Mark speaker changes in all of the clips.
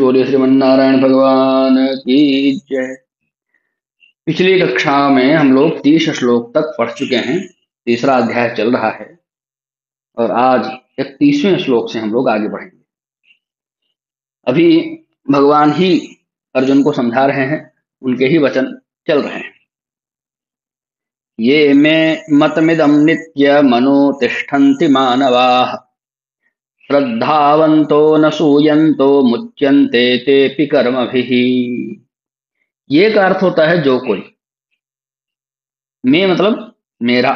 Speaker 1: बोलिए श्रीमन्नारायण भगवान की जय। पिछली कक्षा में हम लोग 30 श्लोक तक पढ़ चुके हैं। तीसरा अध्याय चल रहा है और आज 31वें श्लोक से हम लोग आगे बढ़ेंगे। अभी भगवान ही अर्जुन को समझा रहे हैं, उनके ही वचन चल रहे हैं। ये में मतमिदं नित्य मनो तिष्ठन्ति मानवाः श्रद्धावन्तो न सूयन्तो मुच्यन्ते तेऽपि कर्मभिः। ये का अर्थ होता है जो कोई, मैं मतलब मेरा,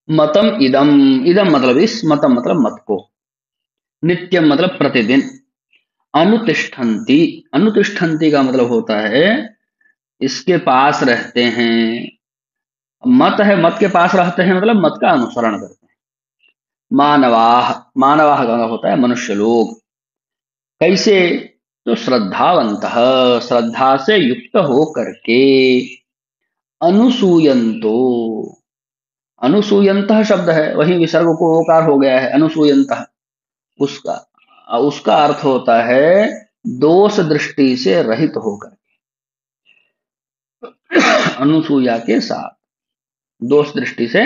Speaker 1: मतम इदम, इदम मतलब इस, मतम मतलब मत को, नित्यम मतलब प्रतिदिन, अनुतिष्ठन्ति, अनुतिष्ठन्ति का मतलब होता है इसके पास रहते हैं। मत है, मत के पास रहते हैं मतलब मत का अनुसरण करते हैं। मानवाह, मानवाह का मतलब होता है मनुष्य लोग। कैसे? तो श्रद्धावंतः, श्रद्धा से युक्त हो करके, अनुसूयंतो, अनुसूयंतः शब्द है, वही विसर्ग को ओकार हो गया है, अनुसूयंतः। उसका उसका अर्थ होता है दोष दृष्टि से रहित होकर, अनुसूया के साथ, दोष दृष्टि से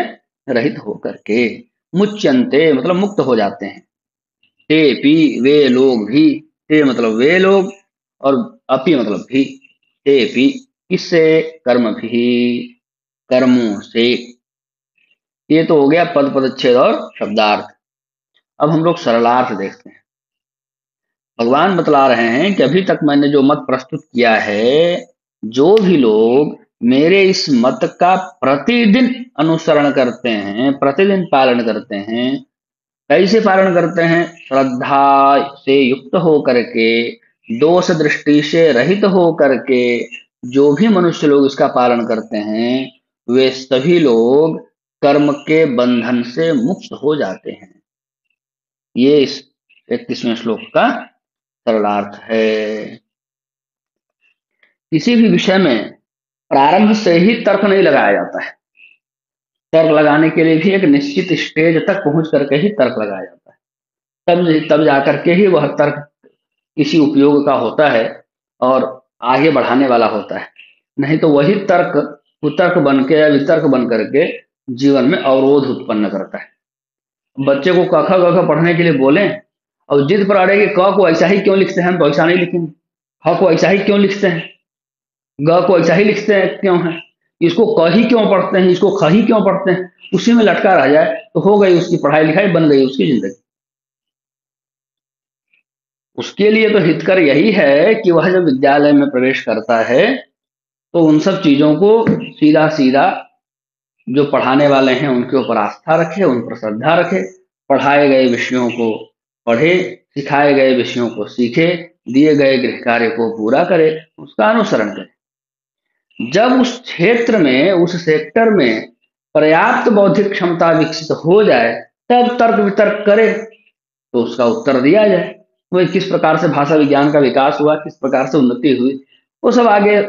Speaker 1: रहित होकर के। मुच्यंते मतलब मुक्त हो जाते हैं। ते पी वे लोग भी, ते मतलब वे लोग और अपि मतलब भी, ते पी इससे, कर्म भी कर्मों से। ये तो हो गया पद पदच्छेद और शब्दार्थ। अब हम लोग सरलार्थ देखते हैं। भगवान बतला रहे हैं कि अभी तक मैंने जो मत प्रस्तुत किया है, जो भी लोग मेरे इस मत का प्रतिदिन अनुसरण करते हैं, प्रतिदिन पालन करते हैं, कैसे पालन करते हैं? श्रद्धा से युक्त हो करके, दोष दृष्टि से रहित हो करके, जो भी मनुष्य लोग इसका पालन करते हैं वे सभी लोग कर्म के बंधन से मुक्त हो जाते हैं। ये इस 31वें श्लोक का सरलार्थ है। किसी भी विषय में प्रारंभ से ही तर्क नहीं लगाया जाता है। तर्क लगाने के लिए भी एक निश्चित स्टेज तक पहुंच करके ही तर्क लगाया जाता है, तब जाकर के ही वह तर्क किसी उपयोग का होता है और आगे बढ़ाने वाला होता है। नहीं तो वही तर्क कुतर्क बन के या वितर्क बन करके जीवन में अवरोध उत्पन्न करता है। बच्चे को क ख ग घ पढ़ने के लिए बोलें और जिद पर अड़े कि क को ऐसा ही क्यों लिखते हैं, हम तो ऐसा नहीं लिखेंगे, ख को ऐसा ही क्यों लिखते हैं, ग को ऐसा ही लिखते हैं क्यों है, इसको क ही क्यों पढ़ते हैं, इसको ख ही क्यों पढ़ते हैं, उसी में लटका रह जाए तो हो गई उसकी पढ़ाई लिखाई, बन गई उसकी जिंदगी। उसके लिए तो हितकर यही है कि वह जब विद्यालय में प्रवेश करता है तो उन सब चीजों को सीधा सीधा जो पढ़ाने वाले हैं उनके ऊपर आस्था रखे, उन पर श्रद्धा रखे, पढ़ाए गए विषयों को पढ़े, सिखाए गए विषयों को सीखे, दिए गए गृह कार्य को पूरा करे, उसका अनुसरण करे। जब उस क्षेत्र में, उस सेक्टर में पर्याप्त बौद्धिक क्षमता विकसित हो जाए तब तर्क वितर्क करे तो उसका उत्तर दिया जाए। वही किस प्रकार से भाषा विज्ञान का विकास हुआ, किस प्रकार से उन्नति हुई, वो सब आगे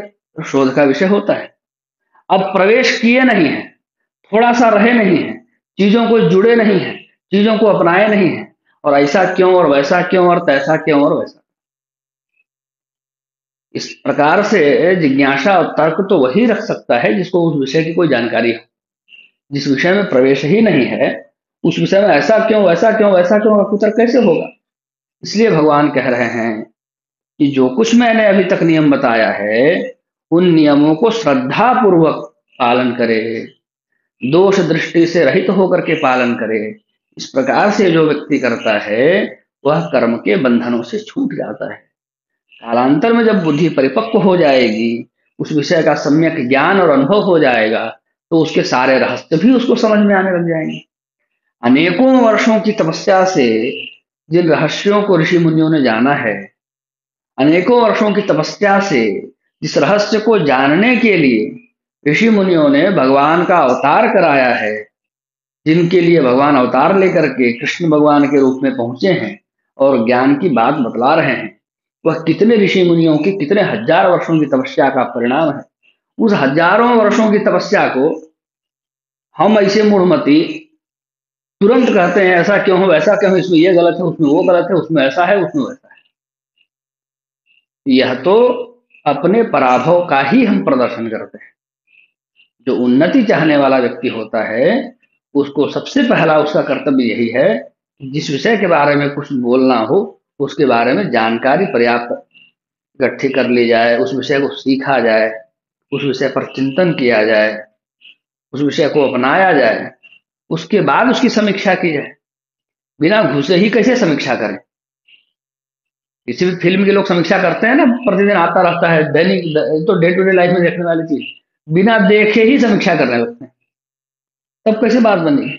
Speaker 1: शोध का विषय होता है। अब प्रवेश किए नहीं है, थोड़ा सा रहे नहीं है, चीजों को जुड़े नहीं है, चीजों को अपनाए नहीं है, और ऐसा क्यों और वैसा क्यों और तैसा क्यों और वैसा। इस प्रकार से जिज्ञासा और तर्क तो वही रख सकता है जिसको उस विषय की कोई जानकारी हो। जिस विषय में प्रवेश ही नहीं है उस विषय में ऐसा क्यों वैसा क्यों वैसा क्यों उत्तर कैसे होगा? इसलिए भगवान कह रहे हैं कि जो कुछ मैंने अभी तक नियम बताया है उन नियमों को श्रद्धा पूर्वक पालन करे, दोष दृष्टि से रहित होकर के पालन करे। इस प्रकार से जो व्यक्ति करता है वह कर्म के बंधनों से छूट जाता है। कालांतर में जब बुद्धि परिपक्व हो जाएगी, उस विषय का सम्यक ज्ञान और अनुभव हो जाएगा तो उसके सारे रहस्य भी उसको समझ में आने लग जाएंगे। अनेकों वर्षों की तपस्या से जिन रहस्यों को ऋषि मुनियों ने जाना है, अनेकों वर्षों की तपस्या से जिस रहस्य को जानने के लिए ऋषि मुनियों ने भगवान का अवतार कराया है, जिनके लिए भगवान अवतार लेकर के कृष्ण भगवान के रूप में पहुंचे हैं और ज्ञान की बात बतला रहे हैं, वह कितने ऋषि मुनियों की कितने हजार वर्षों की तपस्या का परिणाम है। उस हजारों वर्षों की तपस्या को हम ऐसे मूढ़मती तुरंत कहते हैं ऐसा क्यों हो, वैसा क्यों हो, इसमें ये गलत है, उसमें वो गलत है, उसमें ऐसा है, उसमें वैसा है। यह तो अपने पराभव का ही हम प्रदर्शन करते हैं। जो उन्नति चाहने वाला व्यक्ति होता है, उसको सबसे पहला उसका कर्तव्य यही है कि जिस विषय के बारे में कुछ बोलना हो, उसके बारे में जानकारी पर्याप्त इकट्ठी कर ली जाए, उस विषय को सीखा जाए, उस विषय पर चिंतन किया जाए, उस विषय को अपनाया जाए, उसके बाद उसकी समीक्षा की जाए। बिना घुसे ही कैसे समीक्षा करें? किसी भी फिल्म के लोग समीक्षा करते हैं ना, प्रतिदिन आता रहता है दैनिक, तो डे टू डे लाइफ में देखने वाली चीज, बिना देखे ही समीक्षा करने लगते हैं। तब कैसे बात बनेगी?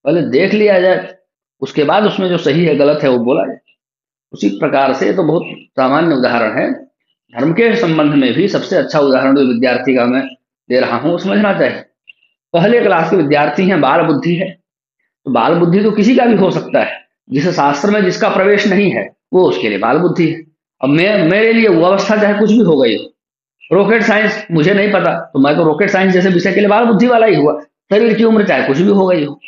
Speaker 1: पहले देख लिया जाए, उसके बाद उसमें जो सही है गलत है वो बोला जाए। उसी प्रकार से, तो बहुत सामान्य उदाहरण है, धर्म के संबंध में भी सबसे अच्छा उदाहरण जो विद्यार्थी का मैं दे रहा हूँ, समझना चाहिए। पहले क्लास के विद्यार्थी हैं, बाल बुद्धि है, तो बाल बुद्धि तो किसी का भी हो सकता है। जिस शास्त्र में जिसका प्रवेश नहीं है, वो उसके लिए बाल बुद्धि है। अब मेरे लिए वो अवस्था चाहे कुछ भी हो गई हो, रॉकेट साइंस मुझे नहीं पता, तो मैं तो रॉकेट साइंस जैसे विषय के लिए बाल बुद्धि वाला ही हुआ। शरीर की उम्र चाहे कुछ भी हो गई हो,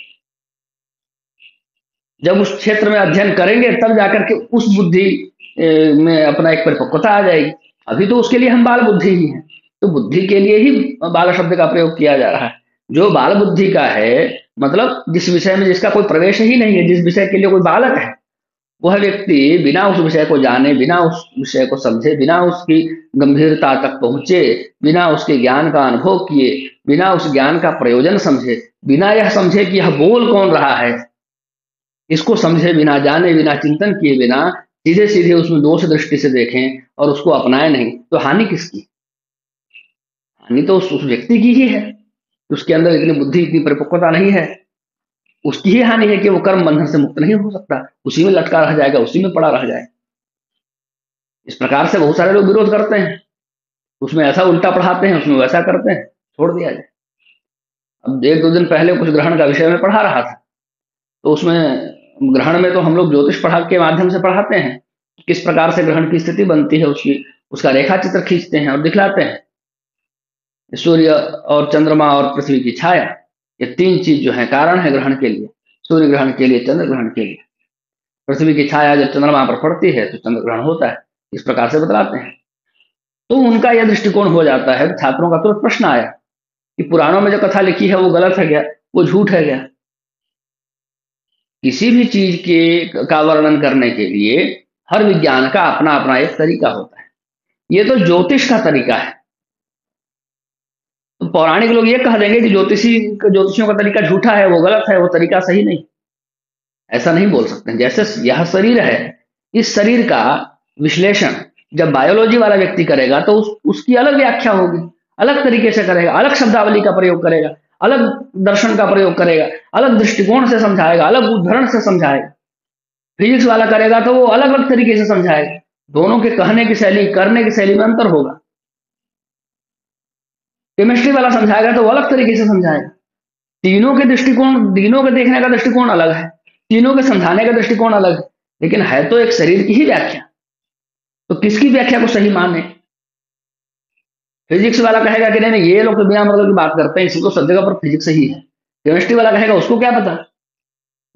Speaker 1: जब उस क्षेत्र में अध्ययन करेंगे तब जाकर के उस बुद्धि में अपना एक परिपक्वता आ जाएगी। अभी तो उसके लिए हम बाल बुद्धि ही हैं, तो बुद्धि के लिए ही बाल शब्द का प्रयोग किया जा रहा है। जो बाल बुद्धि का है, मतलब जिस विषय में जिसका कोई प्रवेश ही नहीं है, जिस विषय के लिए कोई बालक है, वह व्यक्ति बिना उस विषय को जाने, बिना उस विषय को समझे, बिना उसकी गंभीरता तक पहुंचे, बिना उसके ज्ञान का अनुभव किए, बिना उस ज्ञान का प्रयोजन समझे, बिना यह समझे कि यह बोल कौन रहा है, इसको समझे बिना, जाने बिना, चिंतन किए बिना, सीधे सीधे उसमें दोष दृष्टि से देखें और उसको अपनाए नहीं, तो हानि किसकी? हानि तो उस व्यक्ति की ही है। उसके अंदर इतनी बुद्धि, इतनी परिपक्वता नहीं है। उसकी ही हानि है कि वो कर्म बंधन से मुक्त नहीं हो सकता, उसी में लटका रह जाएगा, उसी में पड़ा रह जाए। इस प्रकार से बहुत सारे लोग विरोध करते हैं, उसमें ऐसा उल्टा पढ़ाते हैं, उसमें वैसा करते हैं, छोड़ दिया जाए। अब एक दो दिन पहले कुछ ग्रहण का विषय में पढ़ा रहा था, तो उसमें ग्रहण में तो हम लोग ज्योतिष पढ़ा के माध्यम से पढ़ाते हैं, किस प्रकार से ग्रहण की स्थिति बनती है, उसकी उसका रेखा चित्र खींचते हैं और दिखलाते हैं। सूर्य और चंद्रमा और पृथ्वी की छाया, ये तीन चीज जो है कारण है ग्रहण के लिए। सूर्य ग्रहण के लिए, चंद्र ग्रहण के लिए। पृथ्वी की छाया जब चंद्रमा पर पड़ती है तो चंद्र ग्रहण होता है, इस प्रकार से बतलाते हैं। तो उनका यह दृष्टिकोण हो जाता है। छात्रों का तुरंत प्रश्न आया कि पुराणों में जो कथा लिखी है वो गलत है क्या, वो झूठ है क्या? किसी भी चीज के का वर्णन करने के लिए हर विज्ञान का अपना अपना एक तरीका होता है। ये तो ज्योतिष का तरीका है। तो पौराणिक लोग ये कह देंगे कि ज्योतिषियों का तरीका झूठा है, वो गलत है, वो तरीका सही नहीं। ऐसा नहीं बोल सकते। जैसे यह शरीर है, इस शरीर का विश्लेषण जब बायोलॉजी वाला व्यक्ति करेगा तो उसकी अलग व्याख्या होगी, अलग तरीके से करेगा, अलग शब्दावली का प्रयोग करेगा, अलग दर्शन का प्रयोग करेगा, अलग दृष्टिकोण से समझाएगा, अलग उदाहरण से समझाएगा। फिजिक्स वाला करेगा तो वो अलग अलग तरीके से समझाएगा। दोनों के कहने की शैली, करने की शैली में अंतर होगा। केमिस्ट्री वाला समझाएगा तो वो अलग तरीके से समझाएगा। तीनों के दृष्टिकोण, तीनों के देखने का दृष्टिकोण अलग है, तीनों के समझाने का दृष्टिकोण अलग है, लेकिन है तो एक शरीर की ही व्याख्या। तो किसकी व्याख्या को सही माने? फिजिक्स वाला कहेगा कि नहीं नहीं, ये लोग तो बिना मतलब की बात करते हैं, इसको तो सब जगह पर फिजिक्स ही है। केमिस्ट्री वाला कहेगा उसको क्या पता,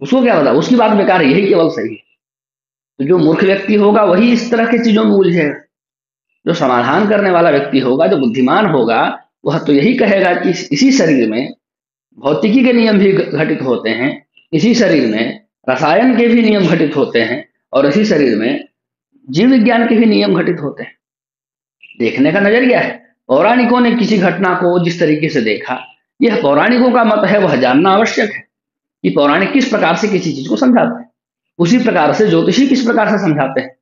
Speaker 1: उसको क्या पता, उसकी बात बेकार है, यही केवल सही है। तो जो मूर्ख व्यक्ति होगा वही इस तरह की चीजों में उलझेगा। जो समाधान करने वाला व्यक्ति होगा, जो बुद्धिमान होगा, वह तो यही कहेगा कि इसी शरीर में भौतिकी के नियम भी घटित होते हैं, इसी शरीर में रसायन के भी नियम घटित होते हैं, और इसी शरीर में जीव विज्ञान के भी नियम घटित होते हैं। देखने का नजरिया है। पौराणिकों ने किसी घटना को जिस तरीके से देखा, यह पौराणिकों का मत है, वह जानना आवश्यक है कि पौराणिक किस प्रकार से किसी चीज को समझाते हैं। उसी प्रकार से ज्योतिषी किस प्रकार से समझाते हैं।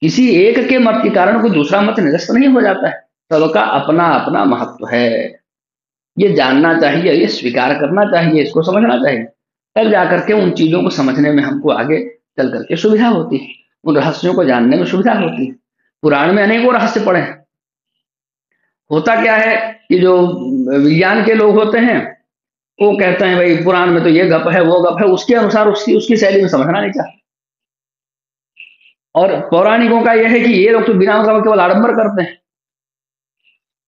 Speaker 1: किसी एक के मत के कारण कोई दूसरा मत निरस्त नहीं हो जाता है। सबका अपना अपना महत्व है। ये जानना चाहिए, ये स्वीकार करना चाहिए, इसको समझना चाहिए। तब जाकर के उन चीजों को समझने में हमको आगे चल करके सुविधा होती है, उन रहस्यों को जानने में सुविधा होती है। पुराण में अनेकों रहस्य पड़े हैं। होता क्या है कि जो विज्ञान के लोग होते हैं, वो कहते हैं भाई पुराण में तो ये गप है, वो गप है, उसके अनुसार उसकी उसकी शैली में समझना नहीं चाहते। और पौराणिकों का यह है कि ये लोग तो बिना मतलब केवल आडंबर करते हैं,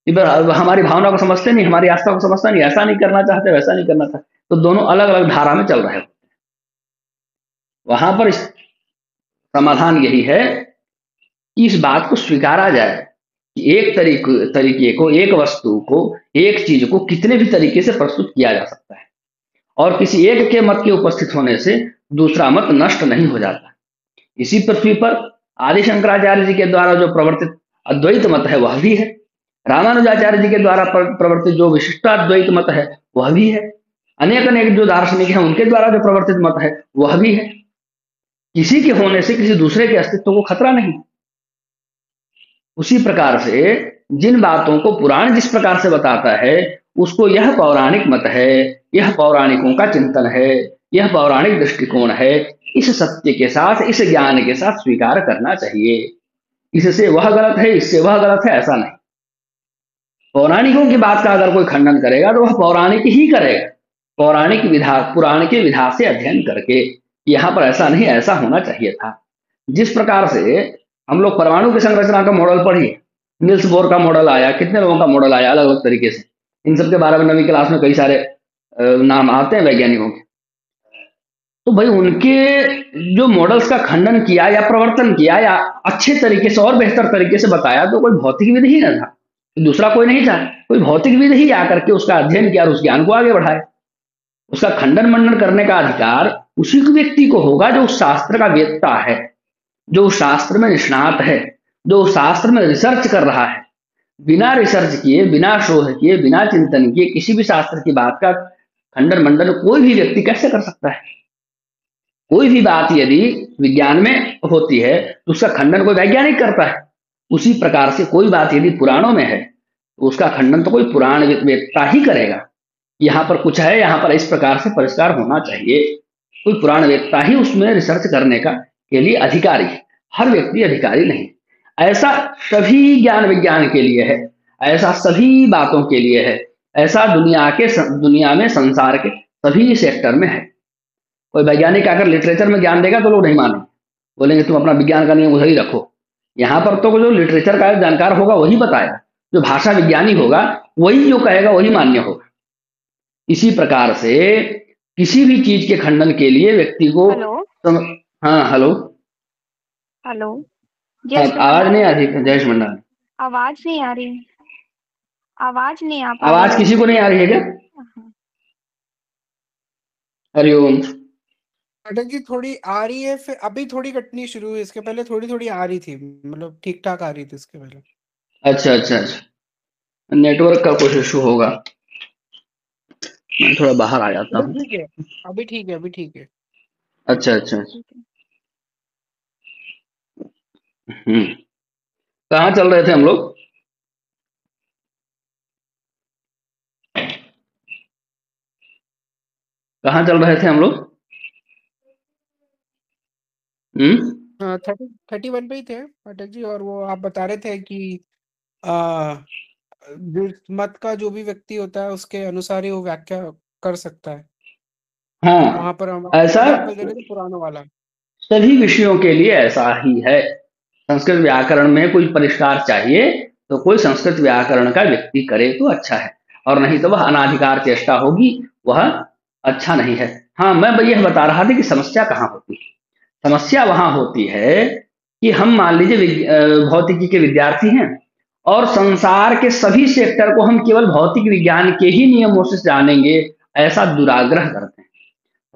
Speaker 1: इधर हमारी भावना को समझते नहीं, हमारी आस्था को समझता नहीं, ऐसा नहीं करना चाहते, वैसा नहीं करना चाहते। तो दोनों अलग अलग धारा में चल रहे हो। वहां पर समाधान यही है कि इस बात को स्वीकारा जाए कि एक तरीके को, एक वस्तु को, एक चीज को कितने भी तरीके से प्रस्तुत किया जा सकता है, और किसी एक के मत के उपस्थित होने से दूसरा मत नष्ट नहीं हो जाता। इसी पृथ्वी पर आदि शंकराचार्य जी के द्वारा जो प्रवर्तित अद्वैत मत है वह भी है, रामानुजाचार्य जी के द्वारा प्रवर्तित जो विशिष्टाद्वैत मत है वह भी है, अनेक अनेक जो दार्शनिक हैं उनके द्वारा जो प्रवर्तित मत है वह भी है। किसी के होने से किसी दूसरे के अस्तित्व को खतरा नहीं। उसी प्रकार से जिन बातों को पुराण जिस प्रकार से बताता है उसको यह पौराणिक मत है, यह पौराणिकों का चिंतन है, यह पौराणिक दृष्टिकोण है, इस सत्य के साथ, इस ज्ञान के साथ स्वीकार करना चाहिए। इससे वह गलत है, इससे वह गलत है, ऐसा नहीं। पौराणिकों की बात का अगर कोई खंडन करेगा तो वह पौराणिक ही करेगा, पौराणिक विधा, पुराण के विधा से अध्ययन करके, यहाँ पर ऐसा नहीं, ऐसा होना चाहिए था। जिस प्रकार से हम लोग परमाणु की संरचना का मॉडल पढ़िए, निल्स बोर का मॉडल आया, कितने लोगों का मॉडल आया अलग अलग तरीके से, इन सब के बारे में नवीं क्लास में कई सारे नाम आते हैं वैज्ञानिकों के। तो भाई उनके जो मॉडल्स का खंडन किया या प्रवर्तन किया या अच्छे तरीके से और बेहतर तरीके से बताया तो कोई भौतिक विद ही न था, दूसरा कोई नहीं था, कोई भौतिक विद ही आकर के उसका अध्ययन किया और उस ज्ञान को आगे बढ़ाए। उसका खंडन मंडन करने का अधिकार उसी व्यक्ति को होगा जो उस शास्त्र का वेत्ता है, जो उस शास्त्र में निष्णात है, जो उस शास्त्र में रिसर्च कर रहा है। बिना रिसर्च किए, बिना शोध किए, बिना चिंतन किए किसी भी शास्त्र की बात का खंडन मंडन कोई भी व्यक्ति कैसे कर सकता है? कोई भी बात यदि विज्ञान में होती है तो उसका खंडन कोई वैज्ञानिक करता है। उसी प्रकार से कोई बात यदि पुराणों में है तो उसका खंडन तो कोई पुराण वेत्ता ही करेगा। यहाँ पर कुछ है, यहाँ पर इस प्रकार से परिष्कार होना चाहिए, कोई पुराण वेत्ता ही उसमें रिसर्च करने का के लिए अधिकारी है, हर व्यक्ति अधिकारी नहीं। ऐसा सभी ज्ञान विज्ञान के लिए है, ऐसा सभी बातों के लिए है, ऐसा दुनिया में संसार के सभी सेक्टर में है। कोई वैज्ञानिक अगर लिटरेचर में ज्ञान देगा तो लोग नहीं मानेंगे, बोलेंगे तुम अपना विज्ञान का नियम उधर ही रखो। यहाँ पर तो जो लिटरेचर का जानकार होगा वही बताएगा, जो भाषा विज्ञानी होगा वही जो कहेगा वही मान्य होगा। इसी प्रकार से किसी भी चीज के खंडन के लिए व्यक्ति को
Speaker 2: हेलो।
Speaker 1: हाँ हेलो।
Speaker 2: हेलो।
Speaker 1: हाँ,
Speaker 2: जय श्री
Speaker 1: आवाज नहीं
Speaker 2: मंडाल।
Speaker 1: आ रही, जय श्री मंडाल।
Speaker 2: आवाज नहीं आ रही, आवाज नहीं आ पा रही
Speaker 1: आवाज
Speaker 2: है।
Speaker 1: किसी को नहीं आ रही है क्या?
Speaker 2: हाँ।
Speaker 1: हरिओम।
Speaker 3: अटक जी थोड़ी आ रही है, फिर अभी थोड़ी कटनी शुरू हुई, इसके पहले थोड़ी थोड़ी आ रही थी, मतलब ठीक ठाक आ रही थी इसके पहले।
Speaker 1: अच्छा अच्छा अच्छा, नेटवर्क का कुछ इशू होगा, मैं थोड़ा बाहर आ जाता
Speaker 3: अभी
Speaker 1: हूँ।
Speaker 3: ठीक है, अभी ठीक है, अभी ठीक है।
Speaker 1: अच्छा अच्छा अच्छा।
Speaker 2: ठीक है।
Speaker 1: कहाँ चल रहे थे हम लोग? कहाँ चल रहे थे हम लोग? हम्म।
Speaker 3: हाँ, 31 पे ही थे अटक जी, और वो आप बता रहे थे कि आ, जिस मत का जो भी व्यक्ति होता है उसके अनुसार ही वो व्याख्या कर सकता है। वहां
Speaker 1: हाँ,
Speaker 3: पर हम
Speaker 1: ऐसा
Speaker 3: एग्जाम्पल दे रहे थे पुरानों वाला।
Speaker 1: सभी विषयों के लिए ऐसा ही है। संस्कृत व्याकरण में कोई परिष्कार चाहिए तो कोई संस्कृत व्याकरण का व्यक्ति करे तो अच्छा है, और नहीं तो वह अनाधिकार चेष्टा होगी, वह अच्छा नहीं है। हाँ, मैं यह बता रहा था कि समस्या कहाँ होती है। समस्या वहां होती है कि हम मान लीजिए भौतिकी के विद्यार्थी हैं और संसार के सभी सेक्टर को हम केवल भौतिक विज्ञान के ही नियमों से जानेंगे, ऐसा दुराग्रह करते हैं।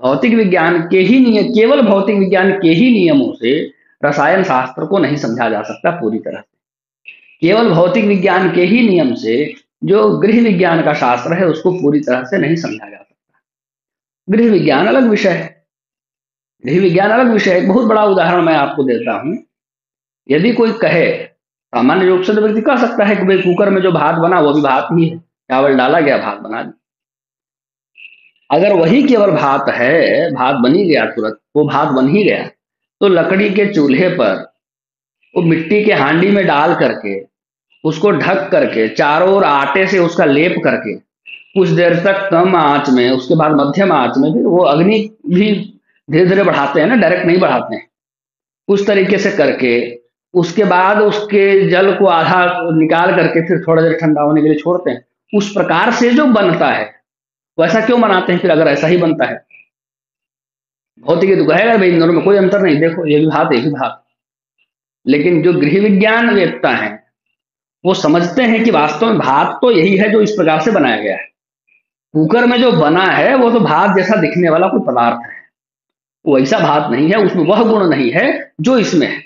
Speaker 1: भौतिक विज्ञान के ही नियम, केवल भौतिक विज्ञान के ही नियमों से रसायन शास्त्र को नहीं समझा जा सकता पूरी तरह से। केवल भौतिक विज्ञान के ही नियम से जो गृह विज्ञान का शास्त्र है उसको पूरी तरह से नहीं समझा जा सकता। गृह विज्ञान अलग विषय है, गृह विज्ञान अलग विषय है। एक बहुत बड़ा उदाहरण मैं आपको देता हूं। यदि कोई कहे, सामान्य रूप से तो व्यक्ति कह सकता है कि भाई कुकर में जो भात बना वो भी भात ही है, चावल डाला गया भात बना दिया। अगर वही केवल भात है, भात बन ही गया, तुरंत वो भात बन ही गया, तो लकड़ी के चूल्हे पर वो मिट्टी के हांडी में डाल करके उसको ढक करके चारों ओर आटे से उसका लेप करके कुछ देर तक कम आंच में, उसके बाद मध्यम आंच में, फिर वो अग्नि भी धीरे धीरे बढ़ाते हैं ना, डायरेक्ट नहीं बढ़ाते हैं, उस तरीके से करके उसके बाद उसके जल को आधा निकाल करके फिर थोड़ा देर ठंडा होने के लिए छोड़ते हैं। उस प्रकार से जो बनता है तो ऐसा क्यों बनाते हैं फिर, अगर ऐसा ही बनता है? भौतिकी तो कहेगा भाई इन दोनों में कोई अंतर नहीं, देखो ये भी भात ये भी भात। लेकिन जो गृह विज्ञान वेत्ता है वो समझते हैं कि वास्तव में भात तो यही है जो इस प्रकार से बनाया गया है। कुकर में जो बना है वो तो भात जैसा दिखने वाला कोई पदार्थ है, वो ऐसा भात नहीं है, उसमें वह गुण नहीं है जो इसमें है,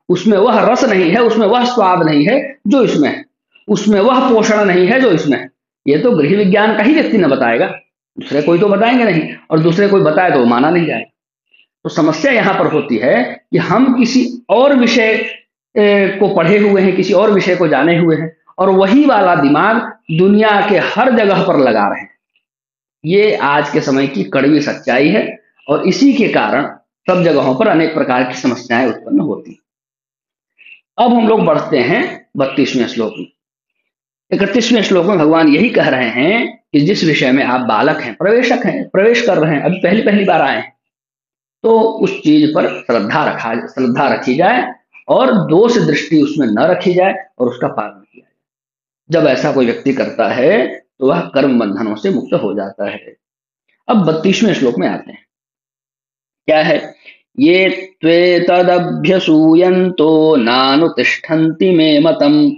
Speaker 1: उसमें वह रस नहीं है, उसमें वह स्वाद नहीं है जो इसमें है, उसमें वह पोषण नहीं है जो इसमें है। ये तो गृह विज्ञान का ही व्यक्ति न बताएगा, दूसरे कोई तो बताएंगे नहीं, और दूसरे कोई बताए तो वो माना नहीं जाएगा। तो समस्या यहां पर होती है कि हम किसी और विषय को पढ़े हुए हैं, किसी और विषय को जाने हुए हैं, और वही वाला दिमाग दुनिया के हर जगह पर लगा रहे हैं। ये आज के समय की कड़वी सच्चाई है, और इसी के कारण सब जगहों पर अनेक प्रकार की समस्याएं उत्पन्न होती। अब हम लोग बढ़ते हैं 32वें श्लोक में। 31वें श्लोक में भगवान यही कह रहे हैं कि जिस विषय में आप बालक हैं, प्रवेशक हैं, प्रवेश कर रहे हैं, अभी पहली पहली बार आए हैं, तो उस चीज पर श्रद्धा रखी जाए, और दोष दृष्टि उसमें न रखी जाए, और उसका पालन किया जाए। जब ऐसा कोई व्यक्ति करता है तो वह कर्म बंधनों से मुक्त हो जाता है। अब 32वें श्लोक में आते हैं, क्या है? ये त्वेतदभ्यसूयन्तो नानुतिष्ठन्ति मे मतम्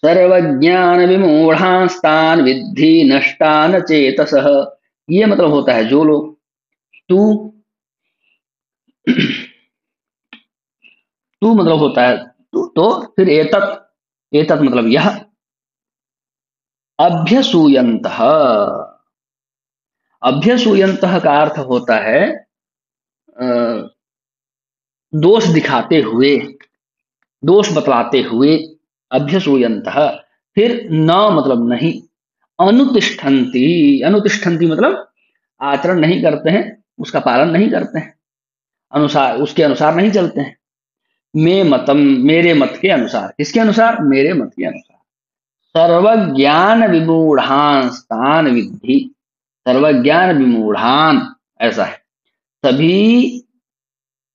Speaker 1: सर्वज्ञान विमूढ़ांस्तान विद्धि नष्टान चेतसः। ये मतलब होता है जो लोग, तू तू मतलब होता है तू, तो फिर एतत्, एतत् मतलब यह, अभ्यसूयन्तः, अभ्यसूयन्तः का अर्थ होता है दोष दिखाते हुए, दोष बतलाते हुए, अभ्यसूयन्तः। फिर न मतलब नहीं, अनुतिष्ठन्ति, अनुतिष्ठन्ति मतलब आचरण नहीं करते हैं, उसका पालन नहीं करते हैं, अनुसार उसके अनुसार नहीं चलते हैं। मे मतम, मेरे मत के अनुसार, किसके अनुसार? मेरे मत के अनुसार। सर्वज्ञान विमूढ़ांस्तान विद्धि, सर्वज्ञान विमूढ़ान ऐसा है, सभी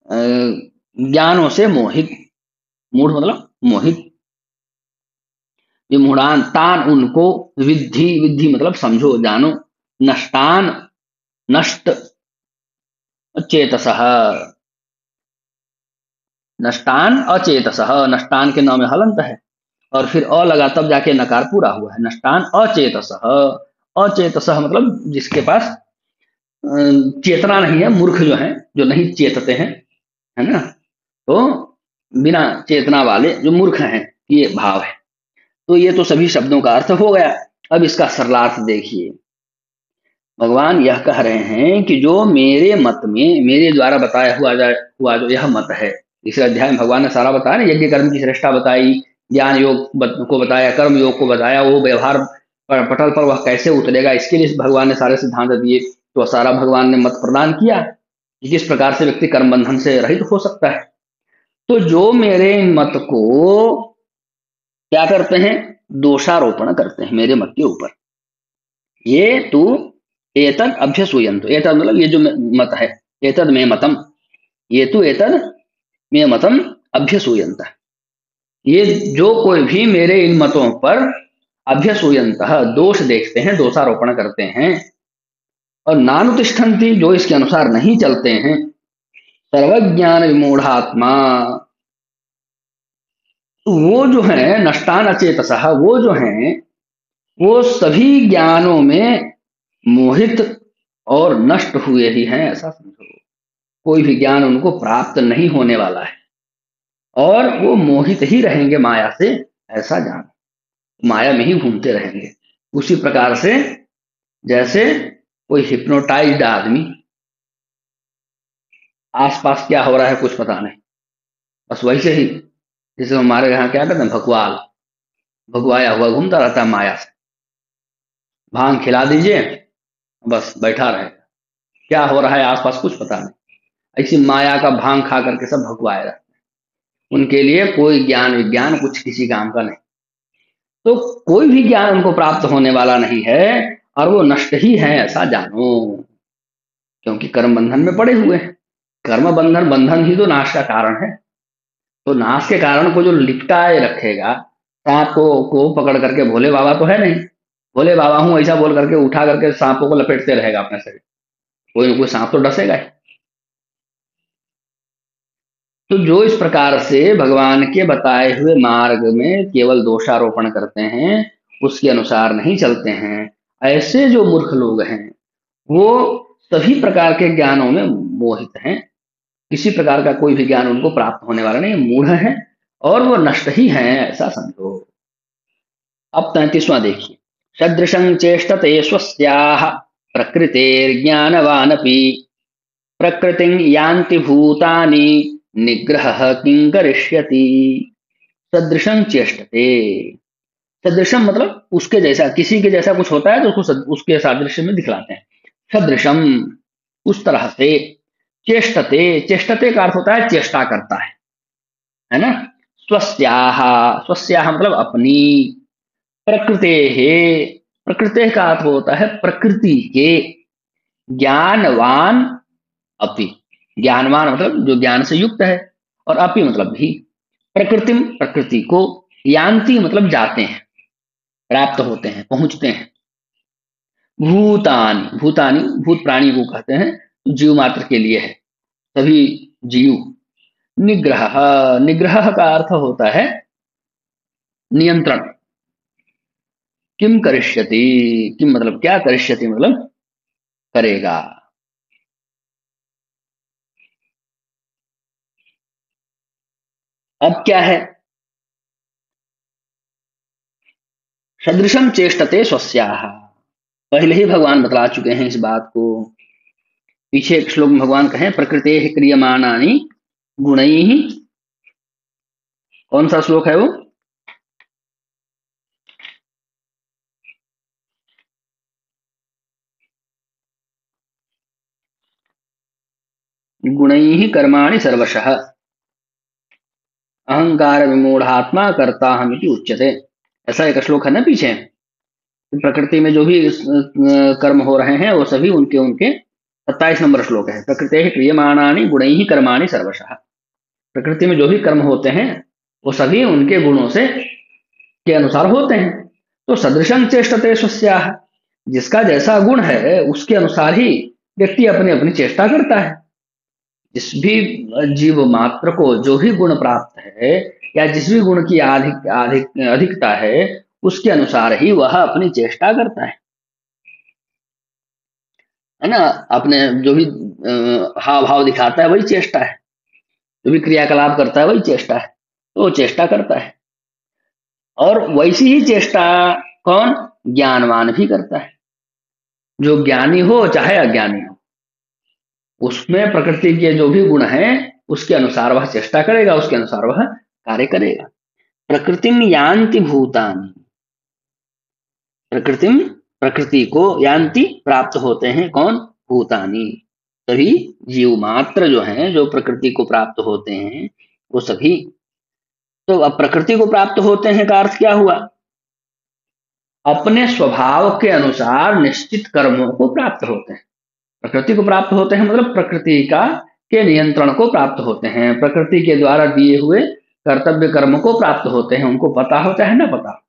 Speaker 1: ज्ञानों से मोहित, मूढ़ मतलब मोहित, विमूढ़ान तान उनको, विद्धि, विद्धि मतलब समझो जानो, नष्टान नष्ट, चेतसः, नष्टान अचेतसः, नष्टान के नाम में हलंत है, और फिर अ लगा तब जाके नकार पूरा हुआ है, नष्टान अचेतसः। अचेतसः मतलब जिसके पास चेतना नहीं है, मूर्ख जो है, जो नहीं चेतते हैं, है ना, तो बिना चेतना वाले जो मूर्ख हैं, ये भाव है। तो ये तो सभी शब्दों का अर्थ हो गया। अब इसका सरलार्थ देखिए, भगवान यह कह रहे हैं कि जो मेरे मत में, मेरे द्वारा बताया हुआ जो यह मत है, इस अध्याय में भगवान ने सारा बताया ना, यज्ञ कर्म की श्रेष्ठता बताई, ज्ञान योग को बताया, कर्म योग को बताया, वो व्यवहार पटल पर वह कैसे उतरेगा, इसके लिए भगवान ने सारे सिद्धांत दिए। तो सारा भगवान ने मत प्रदान किया कि किस प्रकार से व्यक्ति कर्म बंधन से रहित हो सकता है। तो जो मेरे मत को क्या करते हैं? दोषारोपण करते हैं मेरे मत के ऊपर। ये तू एतद अभ्यसूयन्तु, एतद मतलब ये जो मत है, एतद में मतम, ये तू एतद में मतम अभ्यसूयन्त, ये जो कोई भी मेरे इन मतों पर अभ्यसूयन्त दोष देखते हैं, दोषारोपण करते हैं, और नानुतिष्ठन्ति जो इसके अनुसार नहीं चलते हैं, सर्वज्ञान विमूढ़ात्मा, वो जो है नष्टान अचेतसः, वो जो है वो सभी ज्ञानों में मोहित और नष्ट हुए ही हैं, ऐसा समझो। कोई भी ज्ञान उनको प्राप्त नहीं होने वाला है, और वो मोहित ही रहेंगे माया से, ऐसा जानो, माया में ही घूमते रहेंगे। उसी प्रकार से जैसे कोई हिप्नोटाइज्ड आदमी, आसपास क्या हो रहा है कुछ पता नहीं, बस वैसे ही, जैसे हमारे यहाँ क्या कहते हैं, भगवाल, भगवाया हुआ घूमता रहता है माया से। भांग खिला दीजिए, बस बैठा रहेगा, क्या हो रहा है आसपास कुछ पता नहीं। ऐसी माया का भांग खा करके सब भगवाए रहते हैं, उनके लिए कोई ज्ञान विज्ञान कुछ किसी काम का नहीं। तो कोई भी ज्ञान उनको प्राप्त होने वाला नहीं है, और वो नष्ट ही है, ऐसा जानो, क्योंकि कर्म बंधन में पड़े हुए हैं। कर्म बंधन, बंधन ही तो नाश का कारण है। तो नाश के कारण को जो लिपटाए रखेगा, सांप को पकड़ करके भोले बाबा तो है नहीं, भोले बाबा हूं ऐसा बोल करके उठा करके सांपों को लपेटते रहेगा अपने शरीर, कोई ना कोई सांप तो डसेगा ही। तो जो इस प्रकार से भगवान के बताए हुए मार्ग में केवल दोषारोपण करते हैं, उसके अनुसार नहीं चलते हैं, ऐसे जो मूर्ख लोग हैं वो सभी प्रकार के ज्ञानों में मोहित हैं। किसी प्रकार का कोई भी ज्ञान उनको प्राप्त होने वाला नहीं, मूढ़ है और वो नष्ट ही है, ऐसा समझो। अब 33वां देखिए। सदृशं चेष्टते स्वस्याः प्रकृतेर्ज्ञानवानपि प्रकृतिं यान्ति भूतानि निग्रहः किं करिष्यति। सदृशं चेष्टते, सदृशम मतलब उसके जैसा, किसी के जैसा कुछ होता है तो उसको उसके सादृश्य में दिखलाते हैं। सदृशम उस तरह से, चेष्टते, चेष्टते का अर्थ होता है चेष्टा करता है ना। स्वस्याह, स्वस्याह मतलब अपनी, प्रकृते है, प्रकृति का अर्थ होता है प्रकृति के, ज्ञानवान अपि, ज्ञानवान मतलब जो ज्ञान से युक्त है, और अपि मतलब भी, प्रकृतिम प्रकृति को, यान्ति मतलब जाते हैं, प्राप्त होते हैं, पहुंचते हैं। भूतानि, भूतानि भूत प्राणी को कहते हैं, जीव मात्र के लिए है, सभी जीव। निग्रह, निग्रह का अर्थ होता है नियंत्रण। किम करिष्यति, किम मतलब क्या, करिष्यति मतलब करेगा। अब क्या है, सदृशम चेष्टते स्वस्याः, पहले ही भगवान बतला चुके हैं इस बात को। पीछे एक श्लोक में भगवान कहें प्रकृते क्रियमाणानि गुणैः, कौन सा श्लोक है वो, गुणैः कर्माणि सर्वशः अहंकार विमूढ़ात्मा करता हमिति उच्यते, ऐसा एक श्लोक है ना पीछे। प्रकृति में जो भी कर्म हो रहे हैं वो सभी उनके उनके, 27 नंबर श्लोक है, प्रकृते क्रियमाणानि गुणैः कर्माणि सर्वशः, प्रकृति में जो भी कर्म होते हैं वो सभी उनके गुणों से के अनुसार होते हैं। तो सदृशं चेष्टते स्वस्याः, जिसका जैसा गुण है उसके अनुसार ही व्यक्ति अपनी अपनी चेष्टा करता है। जिस भी जीव मात्र को जो भी गुण प्राप्त है, या जिस भी गुण की अधिकता है, उसके अनुसार ही वह अपनी चेष्टा करता है ना। अपने जो भी हाव भाव दिखाता है वही चेष्टा है, जो भी क्रियाकलाप करता है वही चेष्टा है, तो वो चेष्टा करता है। और वैसी ही चेष्टा कौन, ज्ञानवान भी करता है। जो ज्ञानी हो चाहे अज्ञानी हो, उसमें प्रकृति के जो भी गुण हैं उसके अनुसार वह चेष्टा करेगा, उसके अनुसार वह कार्य करेगा। प्रकृतिम यान्ति भूतानि, प्रकृतिम प्रकृति को, यान्ति प्राप्त होते हैं, कौन, भूतानि सभी जीव मात्र जो हैं, जो प्रकृति को प्राप्त होते हैं वो सभी। तो अब प्रकृति को प्राप्त होते हैं का अर्थ क्या हुआ, अपने स्वभाव के अनुसार निश्चित कर्मों को प्राप्त होते हैं। प्रकृति को प्राप्त होते हैं मतलब प्रकृति का के नियंत्रण को प्राप्त होते हैं, प्रकृति के द्वारा दिए हुए कर्तव्य कर्म को प्राप्त होते हैं। उनको पता होता है ना, पता,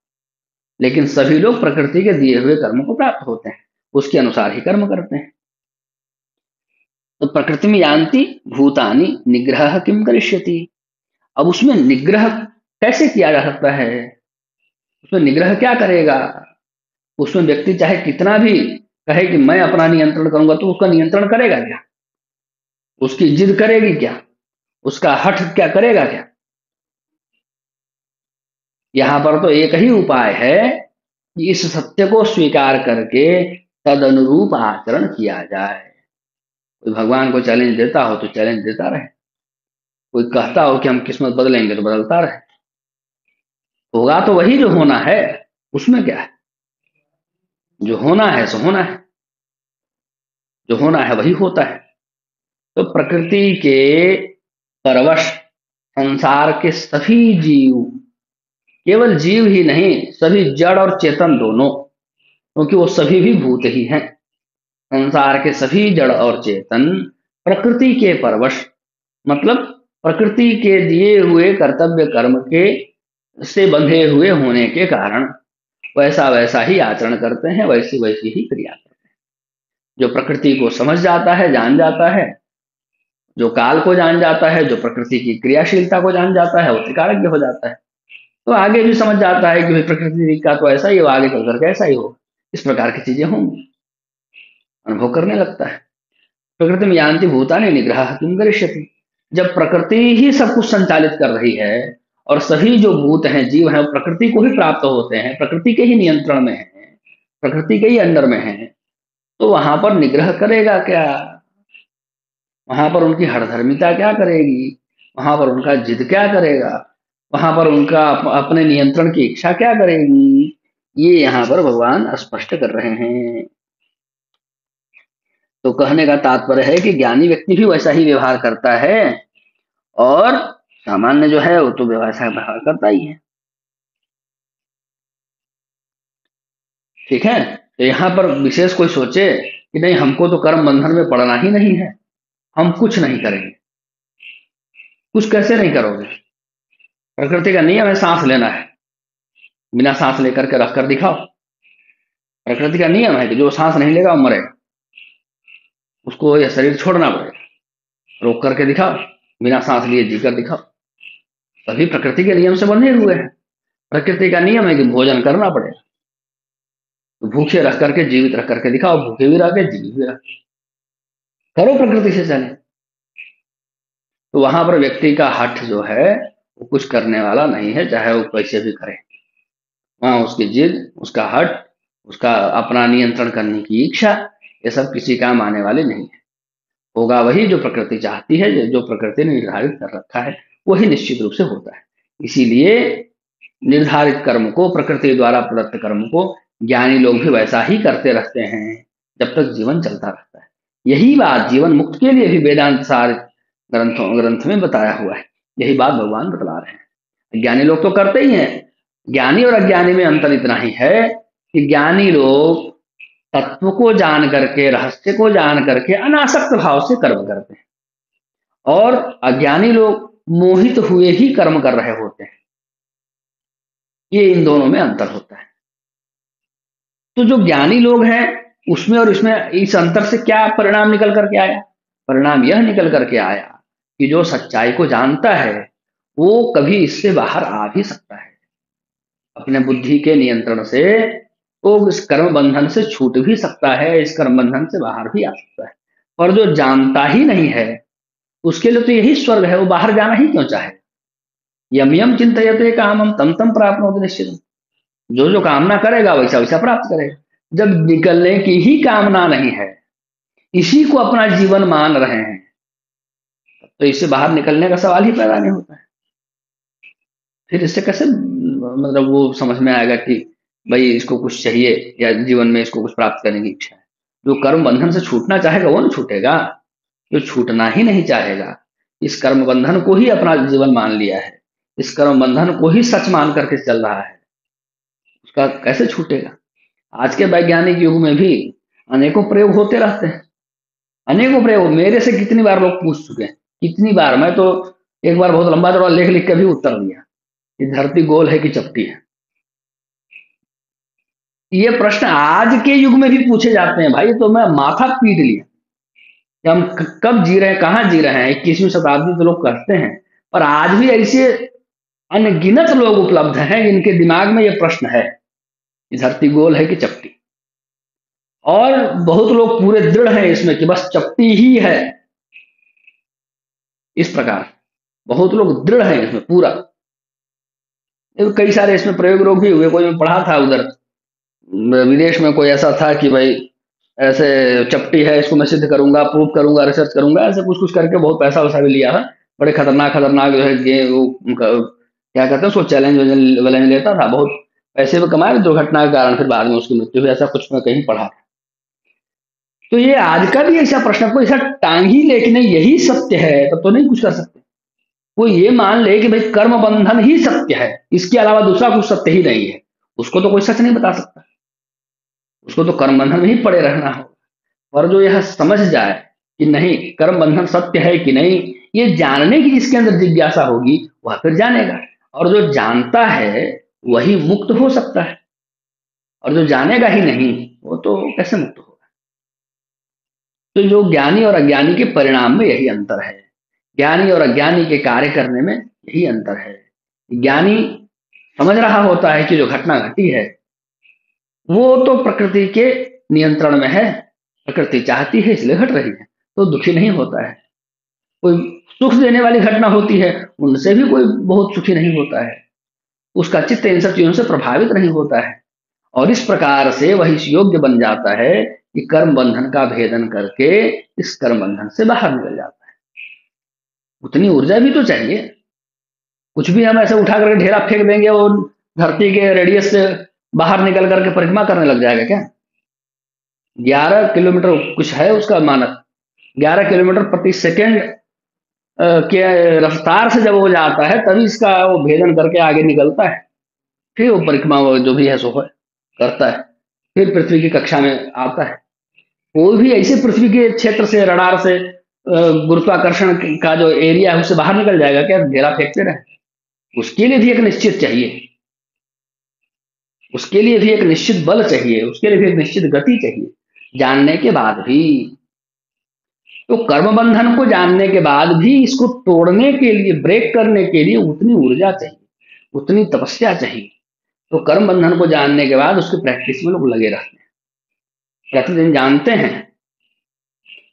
Speaker 1: लेकिन सभी लोग प्रकृति के दिए हुए कर्म को प्राप्त होते हैं, उसके अनुसार ही कर्म करते हैं। तो प्रकृति में यान्ति भूतानि निग्रह किम करिष्यति। अब उसमें निग्रह कैसे किया जा सकता है, उसमें निग्रह क्या करेगा। उसमें व्यक्ति चाहे कितना भी कहे कि मैं अपना नियंत्रण करूंगा, तो उसका नियंत्रण करेगा क्या, उसकी जिद करेगी क्या, उसका हठ क्या करेगा क्या। यहां पर तो एक ही उपाय है कि इस सत्य को स्वीकार करके तद अनुरूप आचरण किया जाए। कोई भगवान को चैलेंज देता हो तो चैलेंज देता रहे, कोई कहता हो कि हम किस्मत बदलेंगे तो बदलता रहे, होगा तो वही जो होना है, उसमें क्या है, जो होना है सो होना है, जो होना है वही होता है। तो प्रकृति के परवश संसार के सभी जीव, केवल जीव ही नहीं, सभी जड़ और चेतन दोनों, क्योंकि वो सभी भी भूत ही हैं। संसार के सभी जड़ और चेतन प्रकृति के परवश, मतलब प्रकृति के दिए हुए कर्तव्य कर्म के से बंधे हुए होने के कारण वैसा वैसा ही आचरण करते हैं, वैसी वैसी ही क्रिया करते हैं। जो प्रकृति को समझ जाता है, जान जाता है, जो काल को जान जाता है, जो प्रकृति की क्रियाशीलता को जान जाता है, वो त्रिकालज्ञ हो जाता है। तो आगे भी समझ जाता है कि भाई प्रकृति का तो ऐसा ही हो, आगे चल करके ऐसा ही हो, इस प्रकार की चीजें होंगी, अनुभव करने लगता है। प्रकृति में यान्ति भूतानि निग्रह किम करिष्यति। जब प्रकृति ही सब कुछ संचालित कर रही है और सभी जो भूत हैं, जीव हैं, वो प्रकृति को ही प्राप्त होते हैं, प्रकृति के ही नियंत्रण में हैं, प्रकृति के ही अंडर में हैं, तो वहां पर निग्रह करेगा क्या? वहां पर उनकी हठधर्मिता क्या करेगी? वहां पर उनका जिद क्या करेगा? वहां पर उनका अपने नियंत्रण की इच्छा क्या करेगी? ये यहाँ पर भगवान स्पष्ट कर रहे हैं। तो कहने का तात्पर्य है कि ज्ञानी व्यक्ति भी वैसा ही व्यवहार करता है और सामान्य जो है वो तो वैसा व्यवहार करता ही है। ठीक है। तो यहाँ पर विशेष कोई सोचे कि नहीं हमको तो कर्म बंधन में पड़ना ही नहीं है, हम कुछ नहीं करेंगे। कुछ कैसे नहीं करोगे? प्रकृति का नियम है सांस लेना है, बिना सांस लेकर के रख कर दिखाओ। प्रकृति का नियम है कि जो सांस नहीं लेगा वो मरेगा, उसको यह शरीर छोड़ना पड़ेगा, रोक करके दिखाओ, बिना सांस लिए जीकर दिखाओ। सभी प्रकृति के नियम से बंधे हुए हैं। प्रकृति का नियम है कि भोजन करना पड़ेगा, तो भूखे रख करके जीवित रख करके दिखाओ, भूखे भी रह के जीवित भी रह, करो प्रकृति से चले। तो वहां पर व्यक्ति का हठ जो है वो कुछ करने वाला नहीं है, चाहे वो कैसे भी करे। वहां उसकी जिद, उसका हठ, उसका अपना नियंत्रण करने की इच्छा, ये सब किसी काम आने वाले नहीं है। होगा वही जो प्रकृति चाहती है, जो प्रकृति ने निर्धारित कर रखा है वही निश्चित रूप से होता है। इसीलिए निर्धारित कर्म को, प्रकृति द्वारा प्रदत्त कर्म को ज्ञानी लोग भी वैसा ही करते रहते हैं जब तक जीवन चलता रहता है। यही बात जीवन मुक्त के लिए भी वेदांत सार ग्रंथ में बताया हुआ है। यही बात भगवान बतला रहे हैं। ज्ञानी लोग तो करते ही हैं। ज्ञानी और अज्ञानी में अंतर इतना ही है कि ज्ञानी लोग तत्व को जान करके, रहस्य को जान करके अनासक्त भाव से कर्म करते हैं और अज्ञानी लोग मोहित हुए ही कर्म कर रहे होते हैं। ये इन दोनों में अंतर होता है। तो जो ज्ञानी लोग हैं उसमें और इसमें इस अंतर से क्या परिणाम निकल करके आया? परिणाम यह निकल करके आया कि जो सच्चाई को जानता है वो कभी इससे बाहर आ भी सकता है। अपने बुद्धि के नियंत्रण से वो इस कर्म बंधन से छूट भी सकता है, इस कर्म बंधन से बाहर भी आ सकता है। और जो जानता ही नहीं है उसके लिए तो यही स्वर्ग है, वो बाहर जाना ही क्यों चाहे? यम यम चिंतयते कामम तम तम प्राप्नोति निश्चितम। जो जो कामना करेगा वैसा वैसा प्राप्त करेगा। जब निकलने की ही कामना नहीं है, इसी को अपना जीवन मान रहे हैं, तो इससे बाहर निकलने का सवाल ही पैदा नहीं होता है। फिर इससे कैसे मतलब वो समझ में आएगा कि भाई इसको कुछ चाहिए या जीवन में इसको कुछ प्राप्त करने की इच्छा है। जो कर्म बंधन से छूटना चाहेगा वो ना छूटेगा, जो छूटना ही नहीं चाहेगा, इस कर्म बंधन को ही अपना जीवन मान लिया है, इस कर्म बंधन को ही सच मान करके चल रहा है, उसका कैसे छूटेगा? आज के वैज्ञानिक युग में भी अनेकों प्रयोग होते रहते हैं, अनेकों प्रयोग। मेरे से कितनी बार लोग पूछ चुके हैं, कितनी बार। मैं तो एक बार बहुत लंबा चौड़ा लेख लिख के भी उत्तर दिया कि धरती गोल है कि चपटी है। ये प्रश्न आज के युग में भी पूछे जाते हैं भाई, तो मैं माथा पीट लिया कि हम कब जी रहे हैं, कहाँ जी रहे हैं। 21वीं शताब्दी तो लोग कहते हैं, पर आज भी ऐसे अनगिनत लोग उपलब्ध हैं जिनके दिमाग में यह प्रश्न है कि धरती गोल है कि चपटी। और बहुत लोग पूरे दृढ़ हैं इसमें कि बस चपटी ही है। इस प्रकार बहुत लोग दृढ़ हैं इसमें पूरा। कई सारे इसमें प्रयोग रोग भी हुए। कोई मैं पढ़ा था उधर विदेश में, कोई ऐसा था कि भाई ऐसे चपटी है, इसको मैं सिद्ध करूंगा, प्रूव करूंगा, रिसर्च करूंगा, ऐसे कुछ कुछ करके बहुत पैसा वैसा भी लिया है। बड़े खतरनाक खतरनाक जो है वो उनका क्या कहते हैं उसको चैलेंज वैलेंज लेता था, बहुत पैसे भी कमाए, दुर्घटना के कारण फिर बाद में उसकी मृत्यु हुई। ऐसा कुछ मैं कहीं पढ़ा था। तो ये आज का भी ऐसा प्रश्न, कोई ऐसा टांग ही ले कि नहीं यही सत्य है, तब तो नहीं कुछ कर सकते। कोई ये मान ले कि भाई कर्म बंधन ही सत्य है, इसके अलावा दूसरा कुछ सत्य ही नहीं है, उसको तो कोई सच नहीं बता सकता, उसको तो कर्म बंधन में ही पड़े रहना होगा। और जो यह समझ जाए कि नहीं कर्म बंधन सत्य है कि नहीं, ये जानने की जिसके अंदर जिज्ञासा होगी वह फिर जानेगा। और जो जानता है वही मुक्त हो सकता है। और जो जानेगा ही नहीं वो तो कैसे मुक्त होगा। तो जो ज्ञानी और अज्ञानी के परिणाम में यही अंतर है, ज्ञानी और अज्ञानी के कार्य करने में यही अंतर है। ज्ञानी समझ रहा होता है कि जो घटना घटी है वो तो प्रकृति के नियंत्रण में है, प्रकृति चाहती है इसलिए घट रही है, तो दुखी नहीं होता है। कोई सुख देने वाली घटना होती है उनसे भी कोई बहुत सुखी नहीं होता है, उसका चित्त इन सब चीजों से प्रभावित नहीं होता है। और इस प्रकार से वह इस योग्य बन जाता है कि कर्म बंधन का भेदन करके इस कर्म बंधन से बाहर निकल जाता है। उतनी ऊर्जा भी तो चाहिए, कुछ भी हम ऐसे उठा करके ढेरा फेंक देंगे और धरती के रेडियस से बाहर निकल करके परिक्रमा करने लग जाएगा क्या? 11 किलोमीटर कुछ है उसका मानक, 11 किलोमीटर प्रति सेकेंड के रफ्तार से जब वो जाता है तभी इसका वो भेदन करके आगे निकलता है, फिर वो परिक्रमा वो जो भी है सो करता है, फिर पृथ्वी की कक्षा में आता है। कोई भी ऐसे पृथ्वी के क्षेत्र से रडार से गुरुत्वाकर्षण का जो एरिया है उससे बाहर निकल जाएगा क्या ढेरा फेंकते रहे? उसके लिए भी एक निश्चित चाहिए, उसके लिए भी एक निश्चित बल चाहिए, उसके लिए भी एक निश्चित गति चाहिए, जानने के बाद भी। तो कर्म बंधन को जानने के बाद भी इसको तोड़ने के लिए, ब्रेक करने के लिए उतनी ऊर्जा चाहिए, उतनी तपस्या चाहिए। तो कर्म बंधन को जानने के बाद उसकी प्रैक्टिस में लोग लगे रहते हैं, प्रतिदिन जानते हैं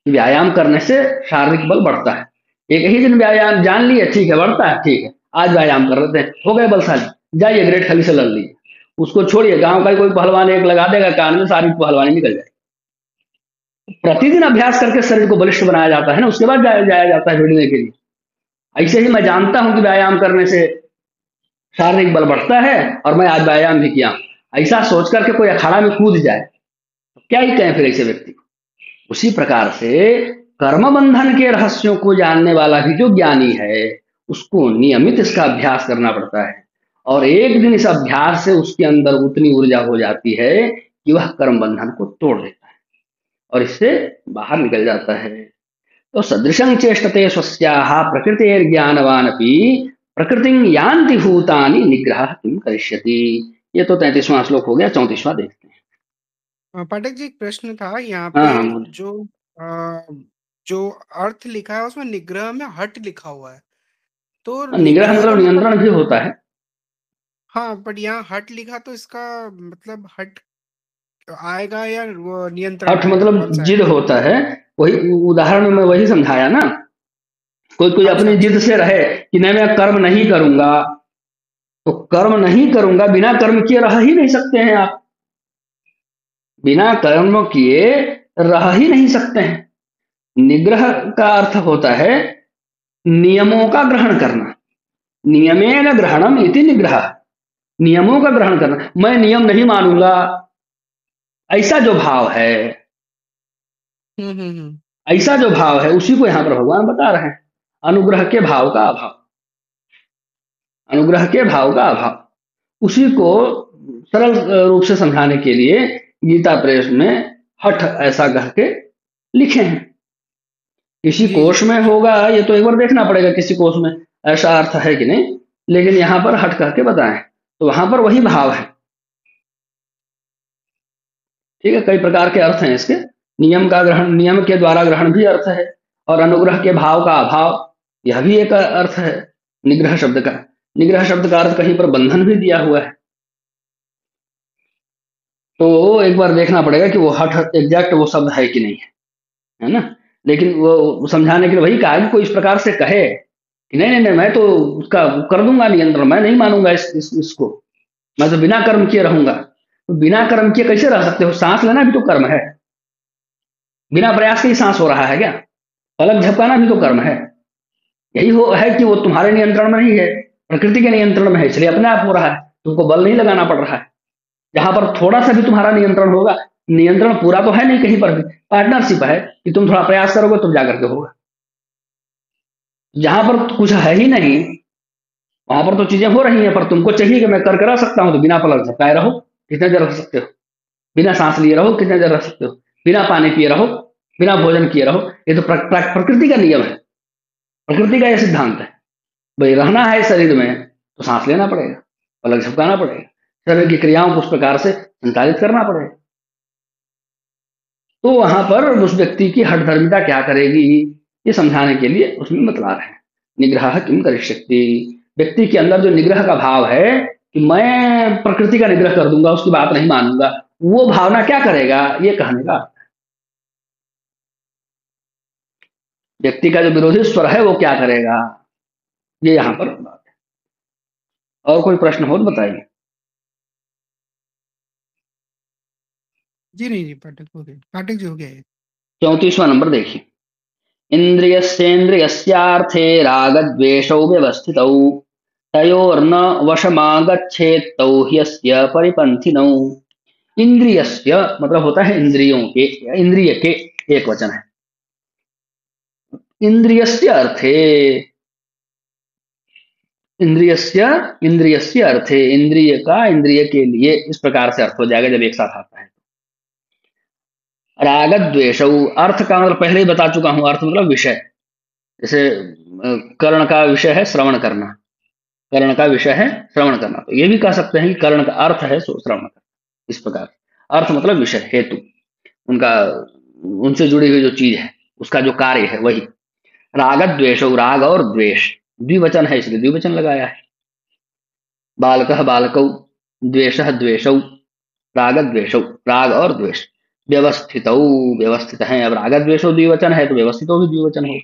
Speaker 1: कि व्यायाम करने से शारीरिक बल बढ़ता है। एक ही दिन व्यायाम जान लिए, ठीक है बढ़ता है, ठीक है आज व्यायाम कर लेते हैं, हो गए बलशाली, जाइए ग्रेट खली से लड़ लीजिए। उसको छोड़िए, गांव का कोई पहलवान एक लगा देगा कान में, सारी पहलवानी निकल जाएगी। प्रतिदिन अभ्यास करके शरीर को बलिष्ठ बनाया जाता है ना, उसके बाद जाया जाता है भिड़ने के लिए। ऐसे ही मैं जानता हूं कि व्यायाम करने से शारीरिक बल बढ़ता है और मैं आज व्यायाम भी किया, ऐसा सोच करके कोई अखाड़ा में कूद जाए तो क्या ही कहें फिर ऐसे व्यक्ति को। उसी प्रकार से कर्म बंधन के रहस्यों को जानने वाला भी जो ज्ञानी है उसको नियमित इसका अभ्यास करना पड़ता है, और एक दिन इस अभ्यास से उसके अंदर उतनी ऊर्जा हो जाती है कि वह कर्म बंधन को तोड़ देता है और इससे बाहर निकल जाता है। तो सदृशं चेष्टते स्वस्याः प्रकृतेर्ज्ञानवानपि प्रकृतिं यान्ति भूतानि निग्रह किं करिष्यति। ये तो 33वां श्लोक हो गया, 34वां देखते हैं।
Speaker 3: पाठक जी एक प्रश्न था यहाँ
Speaker 1: हाँ
Speaker 3: पे,
Speaker 1: हाँ बोलो।
Speaker 3: जो अर्थ लिखा है उसमें निग्रह में हट लिखा हुआ है, तो
Speaker 1: निग्रह
Speaker 3: निग्रह का
Speaker 1: मतलब
Speaker 3: मतलब
Speaker 1: नियंत्रण भी होता है।
Speaker 3: हाँ, बट यहाँ हट लिखा तो इसका मतलब हट आएगा या वो नियंत्रण
Speaker 1: हठ
Speaker 3: आएगा, कौन
Speaker 1: मतलब
Speaker 3: सा
Speaker 1: जिद
Speaker 3: आएगा?
Speaker 1: होता है, वही उदाहरण में मैं वही समझाया ना। कोई कोई
Speaker 3: अच्छा
Speaker 1: अपनी
Speaker 3: अच्छा
Speaker 1: जिद से रहे कि नहीं मैं कर्म नहीं करूंगा, तो कर्म नहीं करूंगा, बिना कर्म किए रह ही नहीं सकते हैं आप, बिना कर्म किए रह ही नहीं सकते हैं। निग्रह का अर्थ होता है नियमों का ग्रहण करना, नियमेन ग्रहणम इति निग्रह, नियमों का ग्रहण करना। मैं नियम नहीं मानूंगा, ऐसा जो भाव है,
Speaker 3: हम्म।
Speaker 1: ऐसा जो भाव है उसी को यहां पर भगवान बता रहे हैं। अनुग्रह के भाव का अभाव, अनुग्रह के भाव का अभाव, उसी को सरल रूप से समझाने के लिए गीता प्रेस में हठ ऐसा कह के लिखे हैं। किसी
Speaker 3: जी
Speaker 1: कोष में होगा ये तो एक बार देखना पड़ेगा किसी कोष में ऐसा अर्थ है कि नहीं, लेकिन यहां पर हट कह के बताएं तो वहां पर वही भाव है। ठीक है, कई प्रकार के अर्थ हैं इसके। नियम का ग्रहण, नियम के द्वारा ग्रहण भी अर्थ है, और अनुग्रह के भाव का अभाव यह भी एक अर्थ है निग्रह शब्द का। निग्रह शब्द का अर्थ कहीं पर बंधन भी दिया हुआ है, तो एक बार देखना पड़ेगा कि वो हठ एग्जैक्ट वो शब्द है कि नहीं है ना। लेकिन वो समझाने के लिए वही कहा कि कोई इस प्रकार से कहे कि नहीं नहीं नहीं मैं तो उसका कर दूंगा नियंत्रण, मैं नहीं मानूंगा इसको, मैं तो बिना कर्म किए रहूंगा। तो बिना कर्म किए कैसे रह सकते हो? सांस लेना भी तो कर्म है, बिना प्रयास के ही सांस हो रहा है क्या? पलक झपकाना भी तो कर्म है। यही हो है कि वो तुम्हारे नियंत्रण में नहीं है, प्रकृति के नियंत्रण में है, इसलिए अपने आप हो रहा है, तुमको बल नहीं लगाना पड़ रहा है। जहां पर थोड़ा सा भी तुम्हारा नियंत्रण होगा, नियंत्रण पूरा तो है नहीं, कहीं पर भी पार्टनरशिप है कि तुम थोड़ा प्रयास करोगे तुम जाकर के होगा। जहां पर कुछ है ही नहीं वहां पर तो चीजें हो रही हैं, पर तुमको चाहिए कि मैं करके रह सकता हूं, तो बिना पलक झपकाए रहो कितने देर रह सकते हो, बिना सांस लिए रहो कितने देर रह सकते हो, बिना पानी पिए रहो, बिना भोजन किए रहो। ये तो प्रकृति का नियम है, प्रकृति का यह सिद्धांत है। भाई रहना है शरीर में तो सांस लेना पड़ेगा, पलक झपकाना पड़ेगा। शरीर की क्रियाओं को उस प्रकार से संचालित करना पड़ेगा। तो वहां पर उस व्यक्ति की हठधर्मिता क्या करेगी, ये समझाने के लिए उसमें बतला रहे हैं। निग्रह किम करिष्यति, व्यक्ति के अंदर जो निग्रह का भाव है कि मैं प्रकृति का निग्रह कर दूंगा, उसकी बात नहीं मानूंगा, वो भावना क्या करेगा, ये कहने का। व्यक्ति का जो विरोधी स्वर है वो क्या करेगा, ये यहां पर बात है। और कोई प्रश्न हो तो बताइए।
Speaker 3: जी नहीं जी, पाठक हो गए, पाठक जी हो गया ये।
Speaker 1: 34वां नंबर देखिए। इंद्रियस्येन्द्रियस्यार्थे रागद्वेषौ व्यवस्थितौ तयोर्न वशमागच्छेत् तौ ह्यस्य परिपन्थिनौ। इंद्रियस्य मतलब होता है इंद्रियों के, इंद्रिय के एक वचन है। इंद्रियस्य अर्थे, इंद्रियस्य इंद्रियस्य अर्थे, इंद्रिय का इंद्रिय के लिए, इस प्रकार से अर्थ हो जाएगा जब एक साथ आता है। राग द्वेषौ, अर्थ का मतलब पहले ही बता चुका हूं, अर्थ मतलब विषय। जैसे कर्ण का विषय है श्रवण करना, कर्ण का विषय है श्रवण करना, तो ये भी कह सकते हैं कि कर्ण का अर्थ है श्रवण करना। इस प्रकार अर्थ मतलब विषय, हेतु, उनका, उनसे जुड़ी हुई जो चीज है, उसका जो कार्य है वही। राग द्वेषौ, राग और द्वेष द्विवचन है इसलिए द्विवचन लगाया है। बालकः बालकौ, द्वेषः द्वेषौ, राग द्वेषौ, राग और द्वेष। व्यवस्थितौ, व्यवस्थित है। अब राग द्वेषौ द्विवचन है तो व्यवस्थितौ भी द्विवचन हो।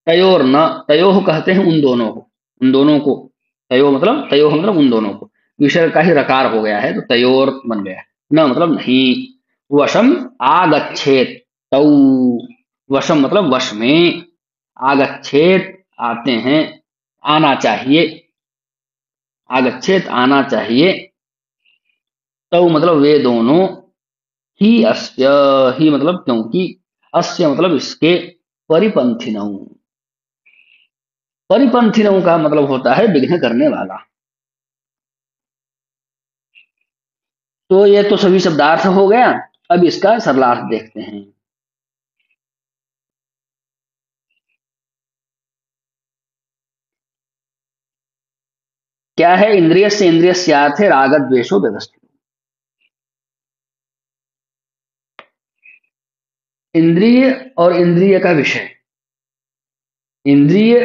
Speaker 1: तयोर न, तयोह कहते हैं उन दोनों को, उन दोनों को। तयोह मतलब उन दोनों को, विषय का ही रकार हो गया है तो तयोर बन गया। न मतलब नहीं। वशम आगच्छेत तौ, वशम मतलब वश में, आगच्छेत आते हैं, आना चाहिए, आगच्छेत आना चाहिए, तौ मतलब वे दोनों, ही अस्य, ही मतलब क्योंकि, अस्य मतलब इसके, परिपंथिनौ, परिपंथिनों का मतलब होता है विघ्न करने वाला। तो ये तो सभी शब्दार्थ हो गया। अब इसका सरलार्थ देखते हैं। क्या है, इंद्रिय से इंद्रिय स्यार्थ है राग द्वेषो व्यवस्थित। इंद्रिय और इंद्रिय का विषय, इंद्रिय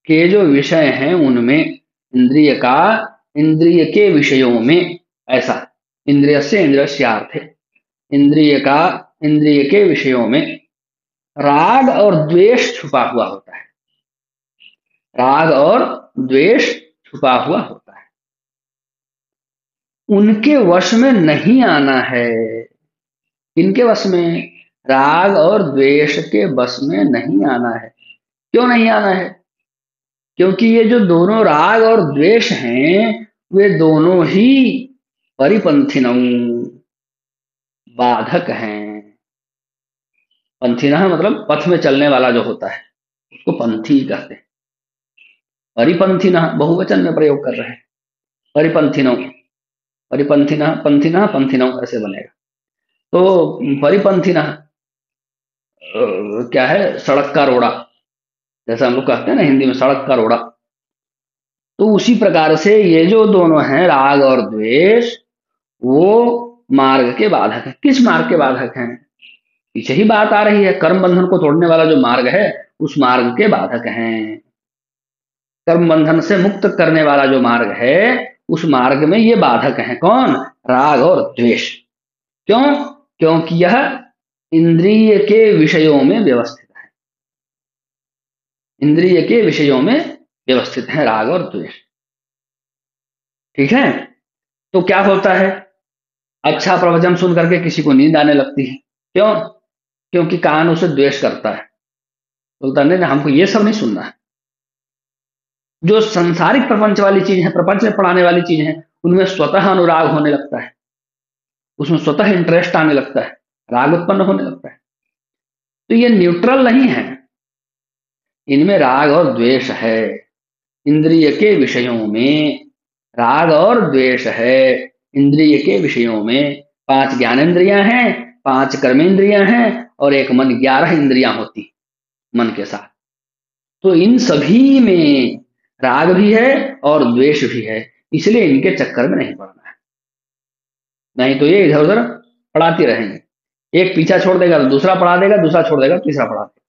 Speaker 1: के जो विषय हैं उनमें, इंद्रिय का इंद्रिय के विषयों में, ऐसा इंद्रिय से इंद्रिय स्यार्थ है, इंद्रिय का इंद्रिय के विषयों में राग और द्वेष छुपा हुआ होता है, राग और द्वेष छुपा हुआ होता है, उनके वश में नहीं आना है। इनके वश में, राग और द्वेष के वश में नहीं आना है। क्यों नहीं आना है, क्योंकि ये जो दोनों राग और द्वेष हैं वे दोनों ही परिपंथिनौ, बाधक हैं। पंथिना मतलब पथ में चलने वाला जो होता है उसको पंथी कहते हैं। परिपंथिना बहुवचन में प्रयोग कर रहे हैं। परिपंथिनौ, परिपंथिना, पंथिना पंथिनौ ऐसे बनेगा। तो परिपंथिना क्या है, सड़क का रोड़ा, जैसा हम लोग कहते हैं ना हिंदी में सड़क का रोड़ा। तो उसी प्रकार से ये जो दोनों हैं राग और द्वेष, वो मार्ग के बाधक हैं। किस मार्ग के बाधक हैं, पीछे ही बात आ रही है, कर्म बंधन को तोड़ने वाला जो मार्ग है उस मार्ग के बाधक हैं। कर्म बंधन से मुक्त करने वाला जो मार्ग है उस मार्ग में ये बाधक हैं। कौन, राग और द्वेष। क्यों, क्योंकि यह इंद्रिय के विषयों में व्यवस्थित है, इंद्रिय के विषयों में व्यवस्थित है राग और द्वेष। ठीक है। तो क्या होता है, अच्छा प्रवचन सुन करके किसी को नींद आने लगती है। क्यों, क्योंकि कान उसे द्वेष करता है, बोलता नहीं हमको ये सब नहीं सुनना है। जो संसारिक प्रपंच वाली चीज है, प्रपंच में पढ़ाने वाली चीज है, उनमें स्वतः अनुराग होने लगता है, उसमें स्वतः इंटरेस्ट आने लगता है, राग उत्पन्न होने लगता है। तो ये न्यूट्रल नहीं है, इनमें राग और द्वेष है। इंद्रिय के विषयों में राग और द्वेष है। इंद्रिय के विषयों में 5 ज्ञानेंद्रियां हैं, 5 कर्मेंद्रियां हैं और एक मन, 11 इंद्रियां होती मन के साथ। तो इन सभी में राग भी है और द्वेष भी है। इसलिए इनके चक्कर में नहीं पड़ना है, नहीं तो ये इधर उधर पढ़ाती रहेंगे। एक पीछा छोड़ देगा तो दूसरा पढ़ा देगा, दूसरा छोड़ देगा तो तीसरा पढ़ा देगा।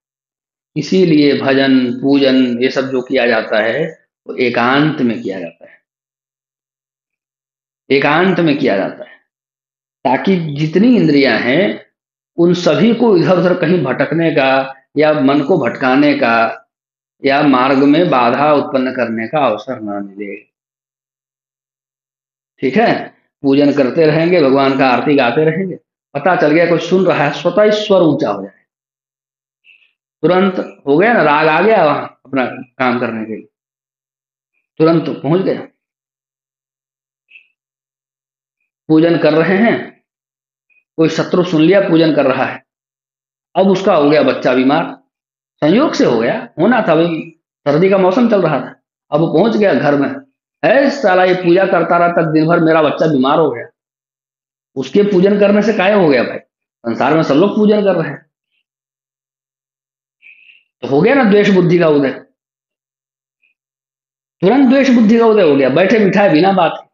Speaker 1: इसीलिए भजन पूजन ये सब जो किया जाता है वो एकांत में किया जाता है, एकांत में किया जाता है, ताकि जितनी इंद्रियां हैं उन सभी को इधर उधर कहीं भटकने का या मन को भटकाने का या मार्ग में बाधा उत्पन्न करने का अवसर न मिले। ठीक है, पूजन करते रहेंगे, भगवान का आरती गाते रहेंगे, पता चल गया कोई सुन रहा है, स्वतः ही स्वर ऊंचा हो जाए, तुरंत हो गया ना, राग आ गया वहां अपना काम करने के लिए, तुरंत पहुंच गया। पूजन कर रहे हैं, कोई शत्रु सुन लिया पूजन कर रहा है, अब उसका हो गया बच्चा बीमार, संयोग से हो गया, होना था भाई, सर्दी का मौसम चल रहा था, अब वो पहुंच गया घर में, है साला ये पूजा करता रहा तक दिन भर, मेरा बच्चा बीमार हो गया। उसके पूजन करने से काय हो गया भाई, संसार में सब लोग पूजन कर रहे हैं, तो हो गया ना द्वेष बुद्धि का उदय, तुरंत द्वेष बुद्धि का उदय हो गया, बैठे बिठाए बिना बात।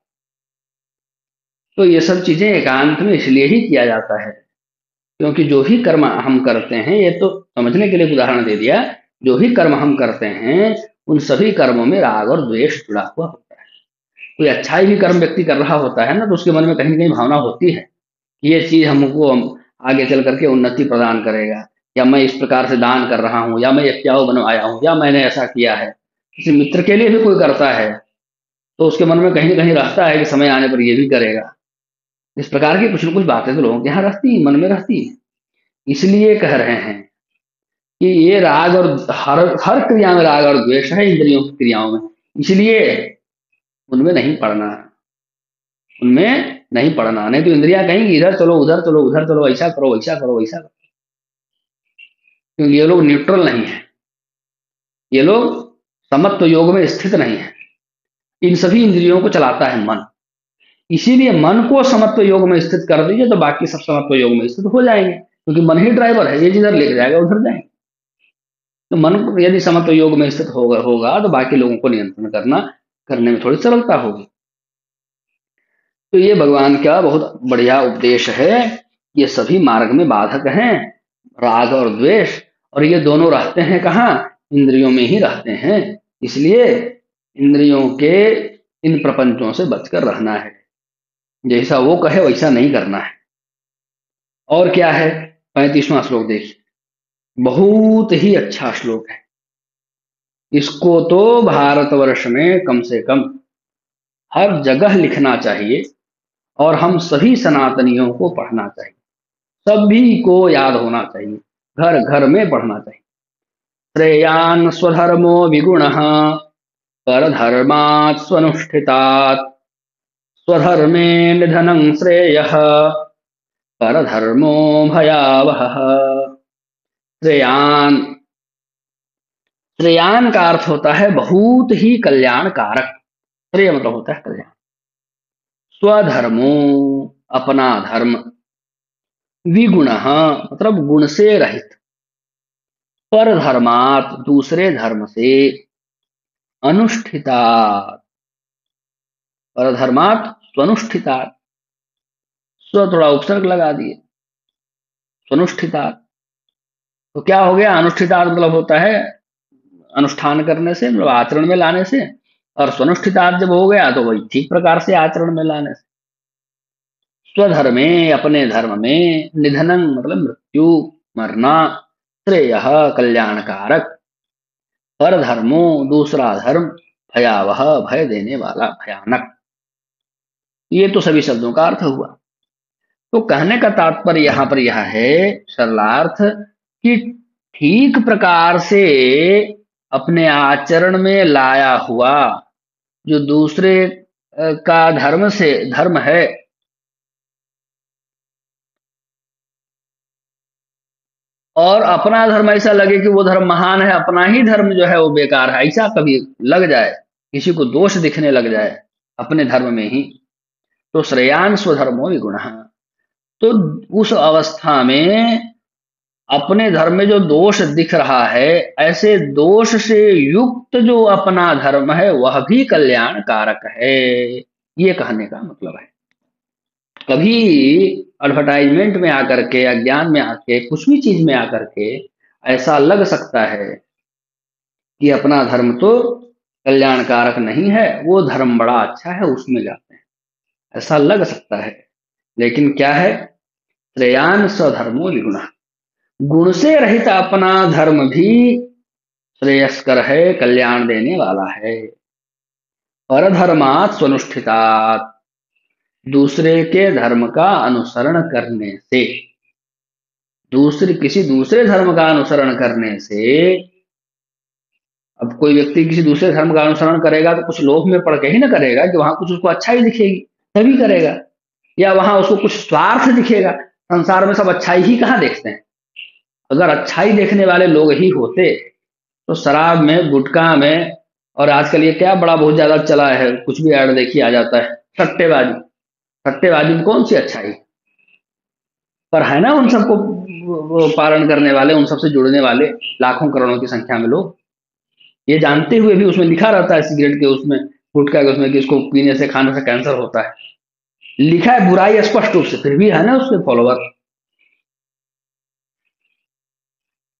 Speaker 1: तो ये सब चीजें एकांत में इसलिए ही किया जाता है, क्योंकि जो भी कर्म हम करते हैं, ये तो समझने के लिए उदाहरण दे दिया, जो भी कर्म हम करते हैं उन सभी कर्मों में राग और द्वेष जुड़ा हुआ होता है। कोई अच्छाई भी कर्म व्यक्ति कर रहा होता है ना, तो उसके मन में कहीं ना कहीं भावना होती है कि ये चीज हमको आगे चल करके उन्नति प्रदान करेगा, या मैं इस प्रकार से दान कर रहा हूँ, या मैं एक प्याऊ बनवाया हूँ, या मैंने ऐसा किया है। किसी मित्र के लिए भी कोई करता है तो उसके मन में कहीं ना कहीं रहता है कि समय आने पर ये भी करेगा। इस प्रकार की कुछ न कुछ बातें तो लोगों के यहाँ रहती, मन में रहती है। इसलिए कह रहे हैं कि ये राग और हर हर क्रिया में राग और द्वेष है, इंद्रियों की क्रियाओं में, इसलिए उनमें नहीं पड़ना, उनमें नहीं पड़ना, नहीं तो इंद्रियां कहेंगी इधर चलो उधर चलो उधर चलो, ऐसा करो वैसा करो वैसा करो, क्योंकि ये लोग न्यूट्रल नहीं है, ये लोग समत्व योग में स्थित नहीं है। इन सभी इंद्रियों को चलाता है मन, इसीलिए मन को समत्व योग में स्थित कर दीजिए तो बाकी सब समत्व योग में स्थित हो जाएंगे, क्योंकि मन ही ड्राइवर है, ये जिधर लेके जाएगा उधर जाएंगे। तो मन यदि समत्व योग में स्थित होगा तो बाकी लोगों को नियंत्रण करने में थोड़ी सरलता होगी। तो ये भगवान का बहुत बढ़िया उपदेश है। ये सभी मार्ग में बाधक हैं, राग और द्वेष, और ये दोनों रहते हैं कहाँ, इंद्रियों में ही रहते हैं। इसलिए इंद्रियों के इन प्रपंचों से बचकर रहना है, जैसा वो कहे वैसा नहीं करना है। और क्या है, 35वां श्लोक देखिए, बहुत ही अच्छा श्लोक है। इसको तो भारतवर्ष में कम से कम हर जगह लिखना चाहिए और हम सभी सनातनियों को पढ़ना चाहिए, सभी को याद होना चाहिए, घर घर में पढ़ना चाहिए। श्रेयान स्वधर्मो विगुणः परधर्मात् स्वनुष्ठितात्, स्वधर्मे निधनं श्रेयः परधर्मो भयावहः। श्रेयान, श्रेयान का अर्थ होता है बहुत ही कल्याणकारक, श्रेय मतलब होता है कल्याण। स्वधर्मो अपना धर्म, विगुणः मतलब गुण से रहित, परधर्मात् दूसरे धर्म से, अनुष्ठितात् परधर्मात् स्वनुष्ठितात्, स्व थोड़ा उपसर्ग लगा दिए, स्वनुष्ठितात् तो क्या हो गया, अनुष्ठितात् मतलब होता है अनुष्ठान करने से, मतलब आचरण में लाने से, और स्वनुष्ठितात् जब हो गया तो वही ठीक प्रकार से आचरण में लाने से। स्वधर्मे अपने धर्म में, निधनं मतलब मृत्यु मरना, श्रेयः कल्याणकारक, परधर्मो दूसरा धर्म, भयावह भय देने वाला भयानक। ये तो सभी शब्दों का अर्थ हुआ। तो कहने का तात्पर्य यहाँ पर यह है, सरलार्थ, कि ठीक प्रकार से अपने आचरण में लाया हुआ जो दूसरे का धर्म है, और अपना धर्म ऐसा लगे कि वो धर्म महान है, अपना ही धर्म जो है वो बेकार है, ऐसा कभी लग जाए, किसी को दोष दिखने लग जाए अपने धर्म में ही, तो श्रेयान स्वधर्मो विगुणः, तो उस अवस्था में अपने धर्म में जो दोष दिख रहा है, ऐसे दोष से युक्त जो अपना धर्म है वह भी कल्याण कारक है, ये कहने का मतलब है। कभी एडवर्टाइजमेंट में आकर के, अज्ञान में आके, कुछ भी चीज में आकर के ऐसा लग सकता है कि अपना धर्म तो कल्याणकारक नहीं है, वो धर्म बड़ा अच्छा है, उसमें जाते हैं, ऐसा लग सकता है। लेकिन क्या है, श्रेयान स्वधर्मो विगुण, गुण से रहित अपना धर्म भी श्रेयस्कर है, कल्याण देने वाला है। परधर्मात् स्वनुष्ठितात्, दूसरे के धर्म का अनुसरण करने से, किसी दूसरे धर्म का अनुसरण करने से, अब कोई व्यक्ति किसी दूसरे धर्म का अनुसरण करेगा तो कुछ लोभ में पड़ के ही ना करेगा कि वहां कुछ उसको अच्छा ही दिखेगी तभी करेगा, या वहां उसको कुछ स्वार्थ दिखेगा। संसार में सब अच्छाई ही कहाँ देखते हैं। अगर अच्छाई देखने वाले लोग ही होते तो शराब में, गुटखा में, और आजकल ये क्या बड़ा बहुत ज्यादा चला है, कुछ भी ऐड देखिए आ जाता है, सट्टेबाजी। सट्टेबाजी में कौन सी अच्छाई, पर है ना उन सबको वो पालन करने वाले, उन सबसे जुड़ने वाले लाखों करोड़ों की संख्या में लोग, ये जानते हुए भी उसमें लिखा रहता है सिगरेट के उसमें, गुटखा के उसमें, कि इसको पीने से, खाने से कैंसर होता है, लिखा है बुराई स्पष्ट रूप से, फिर भी है ना उसके फॉलोवर।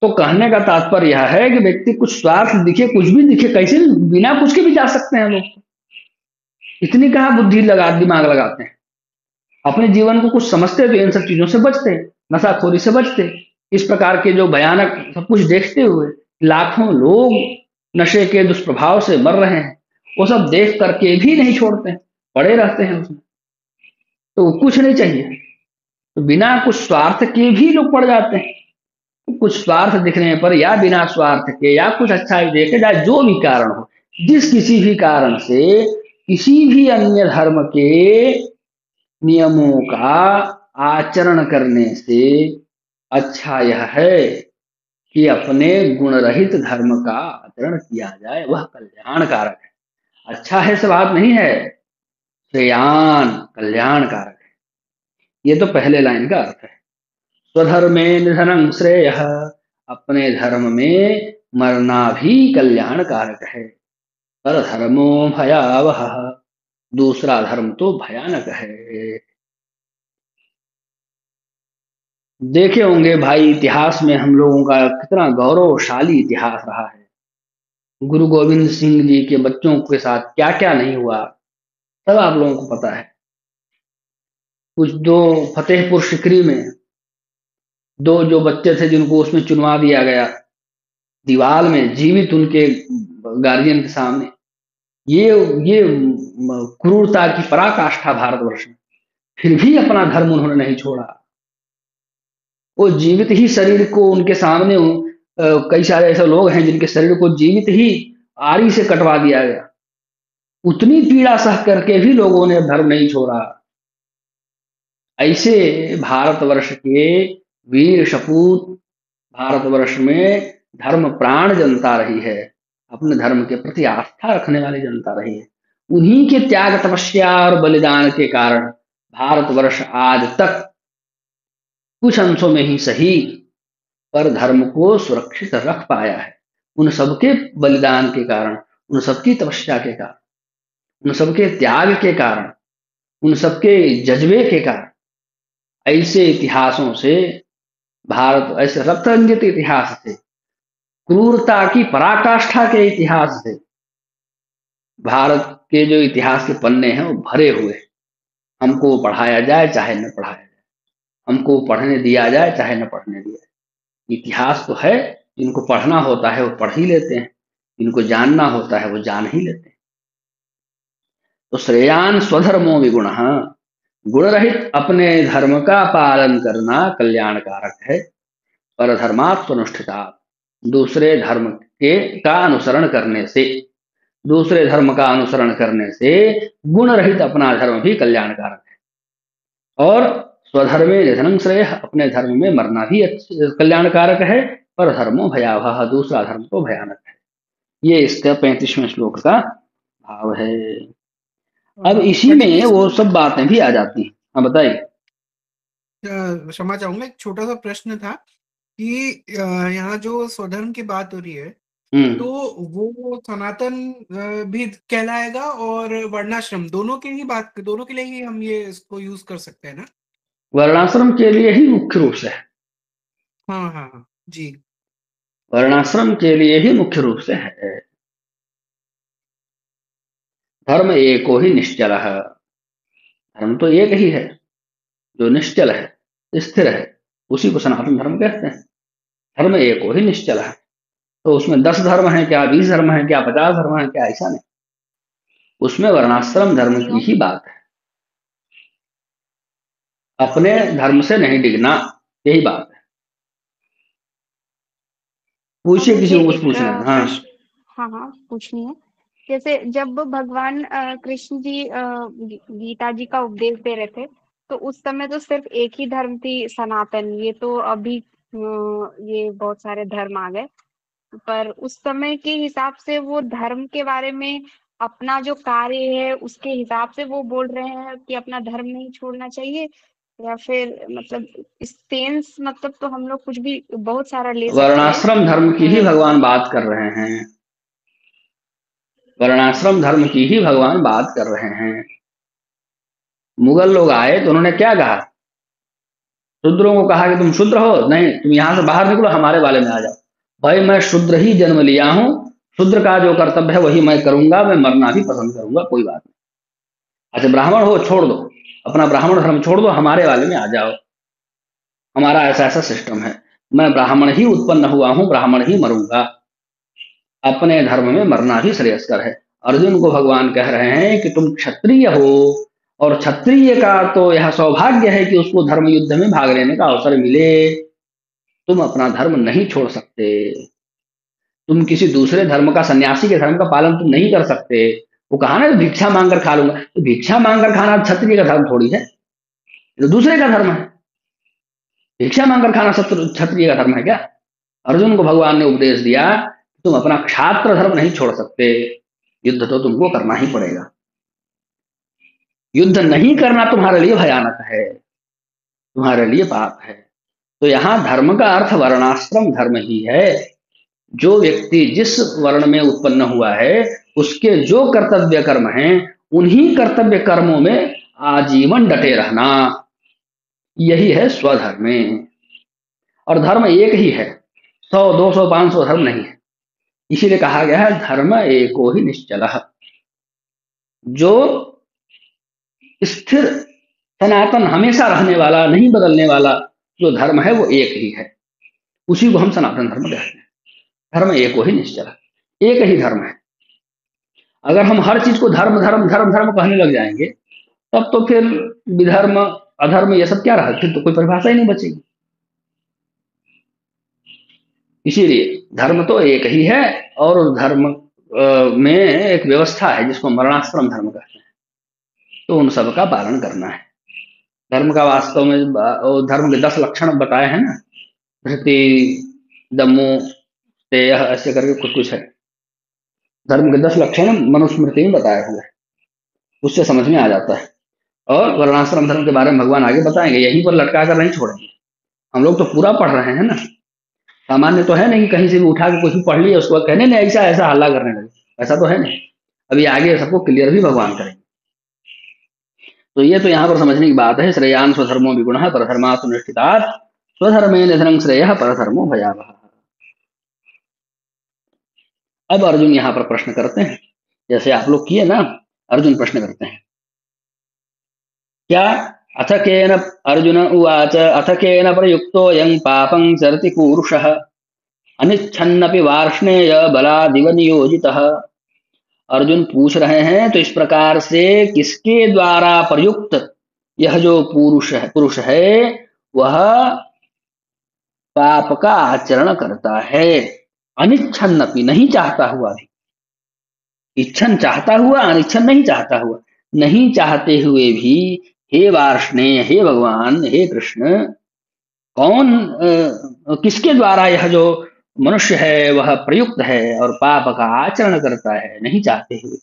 Speaker 1: तो कहने का तात्पर्य यह है कि व्यक्ति कुछ स्वार्थ दिखे, कुछ भी दिखे, कैसे भी बिना कुछ के भी जा सकते हैं लोग, इतनी कहाँ बुद्धि लगा, दिमाग लगाते हैं। अपने जीवन को कुछ समझते तो इन सब चीजों से बचते, नशाखोरी से बचते, इस प्रकार के जो भयानक सब कुछ देखते हुए लाखों लोग नशे के दुष्प्रभाव से मर रहे हैं, वो सब देख करके भी नहीं छोड़ते, पड़े रहते हैं उसमें, तो कुछ नहीं चाहिए, तो बिना कुछ स्वार्थ के भी लोग पड़ जाते हैं। तो कुछ स्वार्थ दिखने पर, या बिना स्वार्थ के, या कुछ अच्छा ही देखे जाए, जो भी कारण हो, जिस किसी भी कारण से किसी भी अन्य धर्म के नियमों का आचरण करने से अच्छा यह है कि अपने गुण रहित धर्म का आचरण किया जाए, वह कल्याण कारक है। अच्छा है से बात नहीं है, श्रेयान, कल्याण कारक है। ये तो पहले लाइन का अर्थ है। स्वधर्मे निधनं श्रेय, अपने धर्म में मरना भी कल्याण कारक है। पर धर्मो भयावह, दूसरा धर्म तो भयानक है। देखे होंगे भाई, इतिहास में हम लोगों का कितना गौरवशाली इतिहास रहा है। गुरु गोविंद सिंह जी के बच्चों के साथ क्या क्या नहीं हुआ, सब आप लोगों को पता है। कुछ दो फतेहपुर सिकरी में दो जो बच्चे थे जिनको उसमें चुनवा दिया गया दीवार में, जीवित उनके गार्जियन के सामने, ये ये क्रूरता की पराकाष्ठा भारतवर्ष में, फिर भी अपना धर्म उन्होंने नहीं छोड़ा। वो जीवित ही शरीर को उनके सामने, कई सारे ऐसे लोग हैं जिनके शरीर को जीवित ही आरी से कटवा दिया गया, उतनी पीड़ा सह करके भी लोगों ने धर्म नहीं छोड़ा। ऐसे भारतवर्ष के वीर सपूत, भारतवर्ष में धर्म प्राण जनता रही है, अपने धर्म के प्रति आस्था रखने वाली जनता रही है। उन्हीं के त्याग, तपस्या और बलिदान के कारण भारतवर्ष आज तक कुछ अंशों में ही सही, पर धर्म को सुरक्षित रख पाया है। उन सबके बलिदान के कारण, उन सबकी तपस्या के कारण, उन सबके त्याग के कारण, उन सबके जज्बे के कारण, ऐसे इतिहासों से भारत, ऐसे रक्तरंजित इतिहास से, क्रूरता की पराकाष्ठा के इतिहास से भारत के जो इतिहास के पन्ने हैं वो भरे हुए हैं। हमको पढ़ाया जाए चाहे न पढ़ाया जाए, हमको पढ़ने दिया जाए चाहे न पढ़ने दिया जाए, इतिहास तो है। जिनको पढ़ना होता है वो पढ़ ही लेते हैं, जिनको जानना होता है वो जान ही लेते हैं। तो श्रेयान स्वधर्मो विगुण, गुण रहित अपने धर्म का पालन करना कल्याणकारक है। पर धर्मात्मनुष्ठिता, दूसरे धर्म के का अनुसरण करने से, दूसरे धर्म का अनुसरण करने से गुण रहित अपना धर्म भी कल्याणकारक है। और स्वधर्मे निधनं श्रेय, अपने धर्म में मरना भी कल्याणकारक है। पर धर्मो भयावह, दूसरा धर्म तो भयानक है। ये इसका 35वें श्लोक का भाव है। अब इसी
Speaker 3: पंडित जी
Speaker 1: में वो
Speaker 3: इसमें
Speaker 1: सब बातें भी आ जाती हैं। हाँ बताइए।
Speaker 3: क्षमा चाहूंगा, एक छोटा सा प्रश्न था कि यहाँ जो स्वधर्म की बात हो रही है, तो वो सनातन भी कहलाएगा और वर्णाश्रम, दोनों के लिए ही हम ये इसको यूज कर सकते हैं ना?
Speaker 1: वर्णाश्रम के लिए ही मुख्य रूप से है।
Speaker 3: हाँ हाँ हाँ जी।
Speaker 1: वर्णाश्रम के लिए ही मुख्य रूप से है। धर्म एको ही निश्चल है। धर्म तो एक ही है जो निश्चल है, स्थिर है, उसी को सनातन धर्म कहते हैं। धर्म एको ही निश्चल है। तो उसमें 10 धर्म है क्या, 20 धर्म है क्या, 50 धर्म है क्या, ऐसा नहीं। उसमें वर्णाश्रम धर्म
Speaker 2: जी
Speaker 1: की ही बात है। अपने धर्म से नहीं डिगना, यही बात है। पूछिए, किसी
Speaker 2: मुझे
Speaker 1: को कुछ
Speaker 2: एक
Speaker 1: पूछना है? हाँ।
Speaker 2: प्रश्न, हाँ हाँ पूछनी है। जैसे जब भगवान कृष्ण जी गीता जी का उपदेश दे रहे थे, तो उस समय तो सिर्फ एक ही धर्म थी, सनातन। ये तो अभी ये बहुत सारे धर्म आ गए। पर उस समय के हिसाब से वो धर्म के बारे में, अपना जो कार्य है उसके हिसाब से वो बोल रहे हैं कि अपना धर्म नहीं छोड़ना चाहिए, या फिर मतलब सेंस मतलब तो हम लोग कुछ भी बहुत सारा ले सकते हैं।
Speaker 1: वर्णाश्रम धर्म की ही भगवान बात कर रहे हैं। वर्णाश्रम धर्म की ही भगवान बात कर रहे हैं। मुगल लोग आए तो उन्होंने क्या कहा? शूद्रों को कहा कि तुम शूद्र हो, नहीं तुम यहां से बाहर निकलो, हमारे वाले में आ जाओ। भाई मैं शूद्र ही जन्म लिया हूं, शूद्र का जो कर्तव्य है वही मैं करूंगा, मैं मरना भी पसंद करूंगा, कोई बात नहीं। अच्छा ब्राह्मण हो, छोड़ दो, अपना ब्राह्मण धर्म छोड़ दो, हमारे वाले में आ जाओ। हमारा ऐसा ऐसा सिस्टम है, मैं ब्राह्मण ही उत्पन्न हुआ हूं, ब्राह्मण ही मरूंगा, अपने धर्म में मरना भी श्रेयस्कर है। अर्जुन को भगवान कह रहे हैं कि तुम क्षत्रिय हो, और क्षत्रिय का तो यह सौभाग्य है कि उसको धर्म युद्ध में भाग लेने का अवसर मिले। तुम अपना धर्म नहीं छोड़ सकते। तुम किसी दूसरे धर्म का, सन्यासी के धर्म का पालन तुम नहीं कर सकते। वो कहा ना, भिक्षा मांग कर खा लूंगा, तो भिक्षा मांग कर खाना क्षत्रिय का धर्म थोड़ी है, ये तो दूसरे का धर्म है। भिक्षा मांग कर खाना सब क्षत्रिय का धर्म है क्या? अर्जुन को भगवान ने उपदेश दिया, तुम अपना क्षात्र धर्म नहीं छोड़ सकते, युद्ध तो तुमको करना ही पड़ेगा। युद्ध नहीं करना तुम्हारे लिए भयानक है, तुम्हारे लिए पाप है। तो यहाँ धर्म का अर्थ वर्णाश्रम धर्म ही है। जो व्यक्ति जिस वर्ण में उत्पन्न हुआ है, उसके जो कर्तव्य कर्म हैं, उन्हीं कर्तव्य कर्मों में आजीवन डटे रहना, यही है स्वधर्म। और धर्म एक ही है, 100 200 500 धर्म नहीं है। इसीलिए कहा गया है धर्म एको ही निश्चल। जो स्थिर, सनातन, हमेशा रहने वाला, नहीं बदलने वाला जो धर्म है वो एक ही है, उसी को हम सनातन धर्म कहते हैं। धर्म एको ही निश्चल, एक ही धर्म है। अगर हम हर चीज को धर्म धर्म धर्म धर्म कहने लग जाएंगे, तब तो फिर विधर्म अधर्म ये सब क्या रहा, फिर तो कोई परिभाषा ही नहीं बचेगी। इसीलिए धर्म तो एक ही है, और उस धर्म में एक व्यवस्था है जिसको मरणाश्रम धर्म कहते हैं। तो उन सब का पालन करना है। धर्म का वास्तव में धर्म के 10 लक्षण बताए हैं ना, धृति, दमो, तेय, ऐसे करके कुछ कुछ है। धर्म के 10 लक्षण मनुस्मृति में बताए हुए हैं, उससे समझ में आ जाता है। और वर्णाश्रम धर्म के बारे में भगवान आगे बताएंगे, यहीं पर लटका कर नहीं छोड़ेंगे। हम लोग तो पूरा पढ़ रहे हैं ना, सामान्य तो है नहीं कि कहीं से भी उठा के कुछ भी पढ़ लिया उसके बाद कहने नहीं ऐसा ऐसा हल्ला करने लगे, ऐसा तो है नहीं। अभी आगे सबको क्लियर भी भगवान करेंगे। तो ये तो यहाँ पर समझने की बात है। श्रेयान स्वधर्मो विगुण परधर्मात् निष्ठितात् स्वधर्मे निधनं श्रेयः परधर्मो भयावह। अब अर्जुन यहाँ पर प्रश्न करते हैं, जैसे आप लोग किए ना, अर्जुन प्रश्न करते हैं क्या? अथ केन, अर्जुन उवाच अथ केन प्रयुक्तोऽयं पापं चरति पूरुषः अनिच्छन्नपि वार्ष्णेय बलादिव नियोजितः। अर्जुन पूछ रहे हैं तो इस प्रकार से किसके द्वारा प्रयुक्त यह जो पुरुष है वह पाप का आचरण करता है। अनिच्छन्नपि, नहीं चाहता हुआ भी, इच्छन चाहता हुआ, अनिच्छन नहीं चाहता हुआ, नहीं चाहते हुए भी, हे वार्ष्णेय, हे भगवान, हे कृष्ण, कौन किसके द्वारा यह जो मनुष्य है वह प्रयुक्त है और पाप का आचरण करता है नहीं चाहते हुए?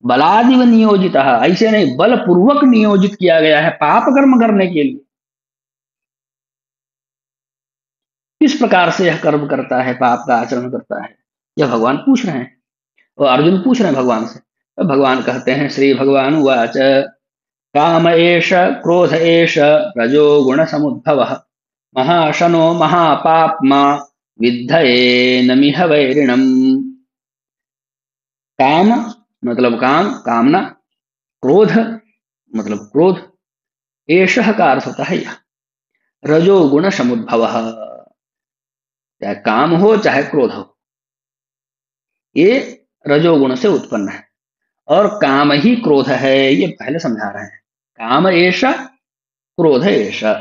Speaker 1: बलादिव नियोजित, ऐसे नहीं, बलपूर्वक नियोजित किया गया है पाप कर्म करने के लिए। किस प्रकार से यह कर्म करता है, पाप का आचरण करता है, यह भगवान पूछ रहे हैं। और अर्जुन पूछ रहे हैं भगवान से। तो भगवान कहते हैं, श्री भगवान उवाच काम एष क्रोध एष रजो गुण समुद्भव महाशनो महापाप्मा विद्धये नमिह वैरिणम। काम मतलब काम, कामना। क्रोध मतलब क्रोध। एष का अर्थ होता है यह। रजोगुण समुद्भव, चाहे काम हो चाहे क्रोध हो, ये रजोगुण से उत्पन्न है। और काम ही क्रोध है, ये पहले समझा रहे हैं। काम ऐसा, क्रोध ऐसा।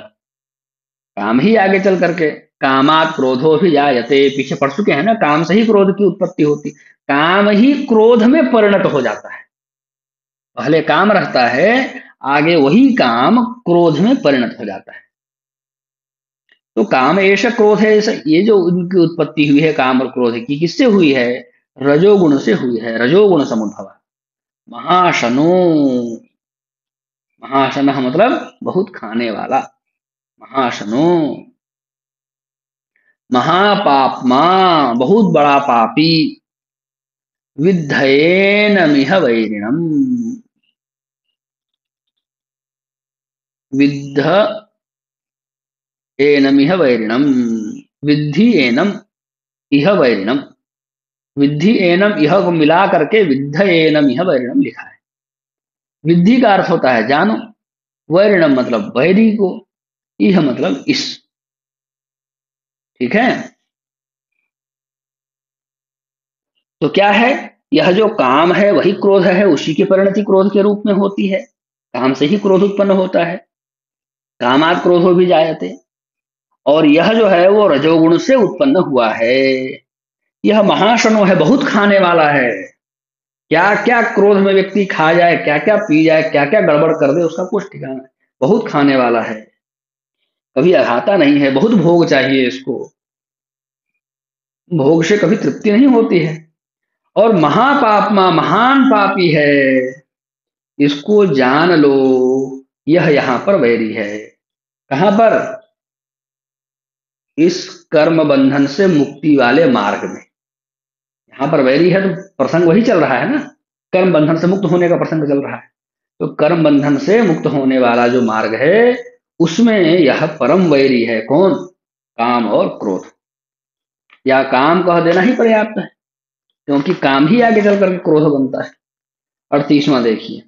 Speaker 1: काम ही आगे चल करके, कामात क्रोधो भी जायते, पीछे पढ़ चुके हैं ना, काम से ही क्रोध की उत्पत्ति होती। काम ही क्रोध में परिणत हो जाता है। पहले काम रहता है, आगे वही काम क्रोध में परिणत हो जाता है। तो काम ऐसा क्रोध है, ऐसा ये जो उनकी उत्पत्ति हुई है काम और क्रोध की, किससे हुई है? रजोगुण से हुई है। रजोगुण समुद्भव। महाशनो, महाशन मतलब बहुत खाने वाला। महाशनो, महापापमा बहुत बड़ा पापी। विद्धयेन मिह वैरिणम, विद्ध एनमिह वैरिणम, विद्धि एनम इह वैरिणम। विद्धि एनम इह को मिला करके विद्ध एनम इह वैरिणम लिखा है। विद्धि का अर्थ होता है जानो, वैरिणम मतलब वैरी को, इह मतलब इस। ठीक है। तो क्या है, यह जो काम है वही क्रोध है, उसी की परिणति क्रोध के रूप में होती है। काम से ही क्रोध उत्पन्न होता है। कामात क्रोधो भी जायते। और यह जो है वो रजोगुण से उत्पन्न हुआ है। यह महाशनो है, बहुत खाने वाला है। क्या क्या क्रोध में व्यक्ति खा जाए, क्या क्या पी जाए, क्या क्या गड़बड़ कर दे, उसका कुछ ठिकाना नहीं। बहुत खाने वाला है, कभी अघाता नहीं है, बहुत भोग चाहिए इसको, भोग से कभी तृप्ति नहीं होती है। और महापापमा महान पापी है, इसको जान लो, यह यहां पर वैरी है। कहां पर? इस कर्म बंधन से मुक्ति वाले मार्ग में। यहां पर वैरी है तो प्रसंग वही चल रहा है ना, कर्म बंधन से मुक्त होने का प्रसंग चल रहा है। तो कर्म बंधन से मुक्त होने वाला जो मार्ग है, उसमें यह परम वैरी है। कौन? काम और क्रोध। या काम कह देना ही पर्याप्त है, क्योंकि काम ही आगे चल करके क्रोध बनता है। 38वां देखिए।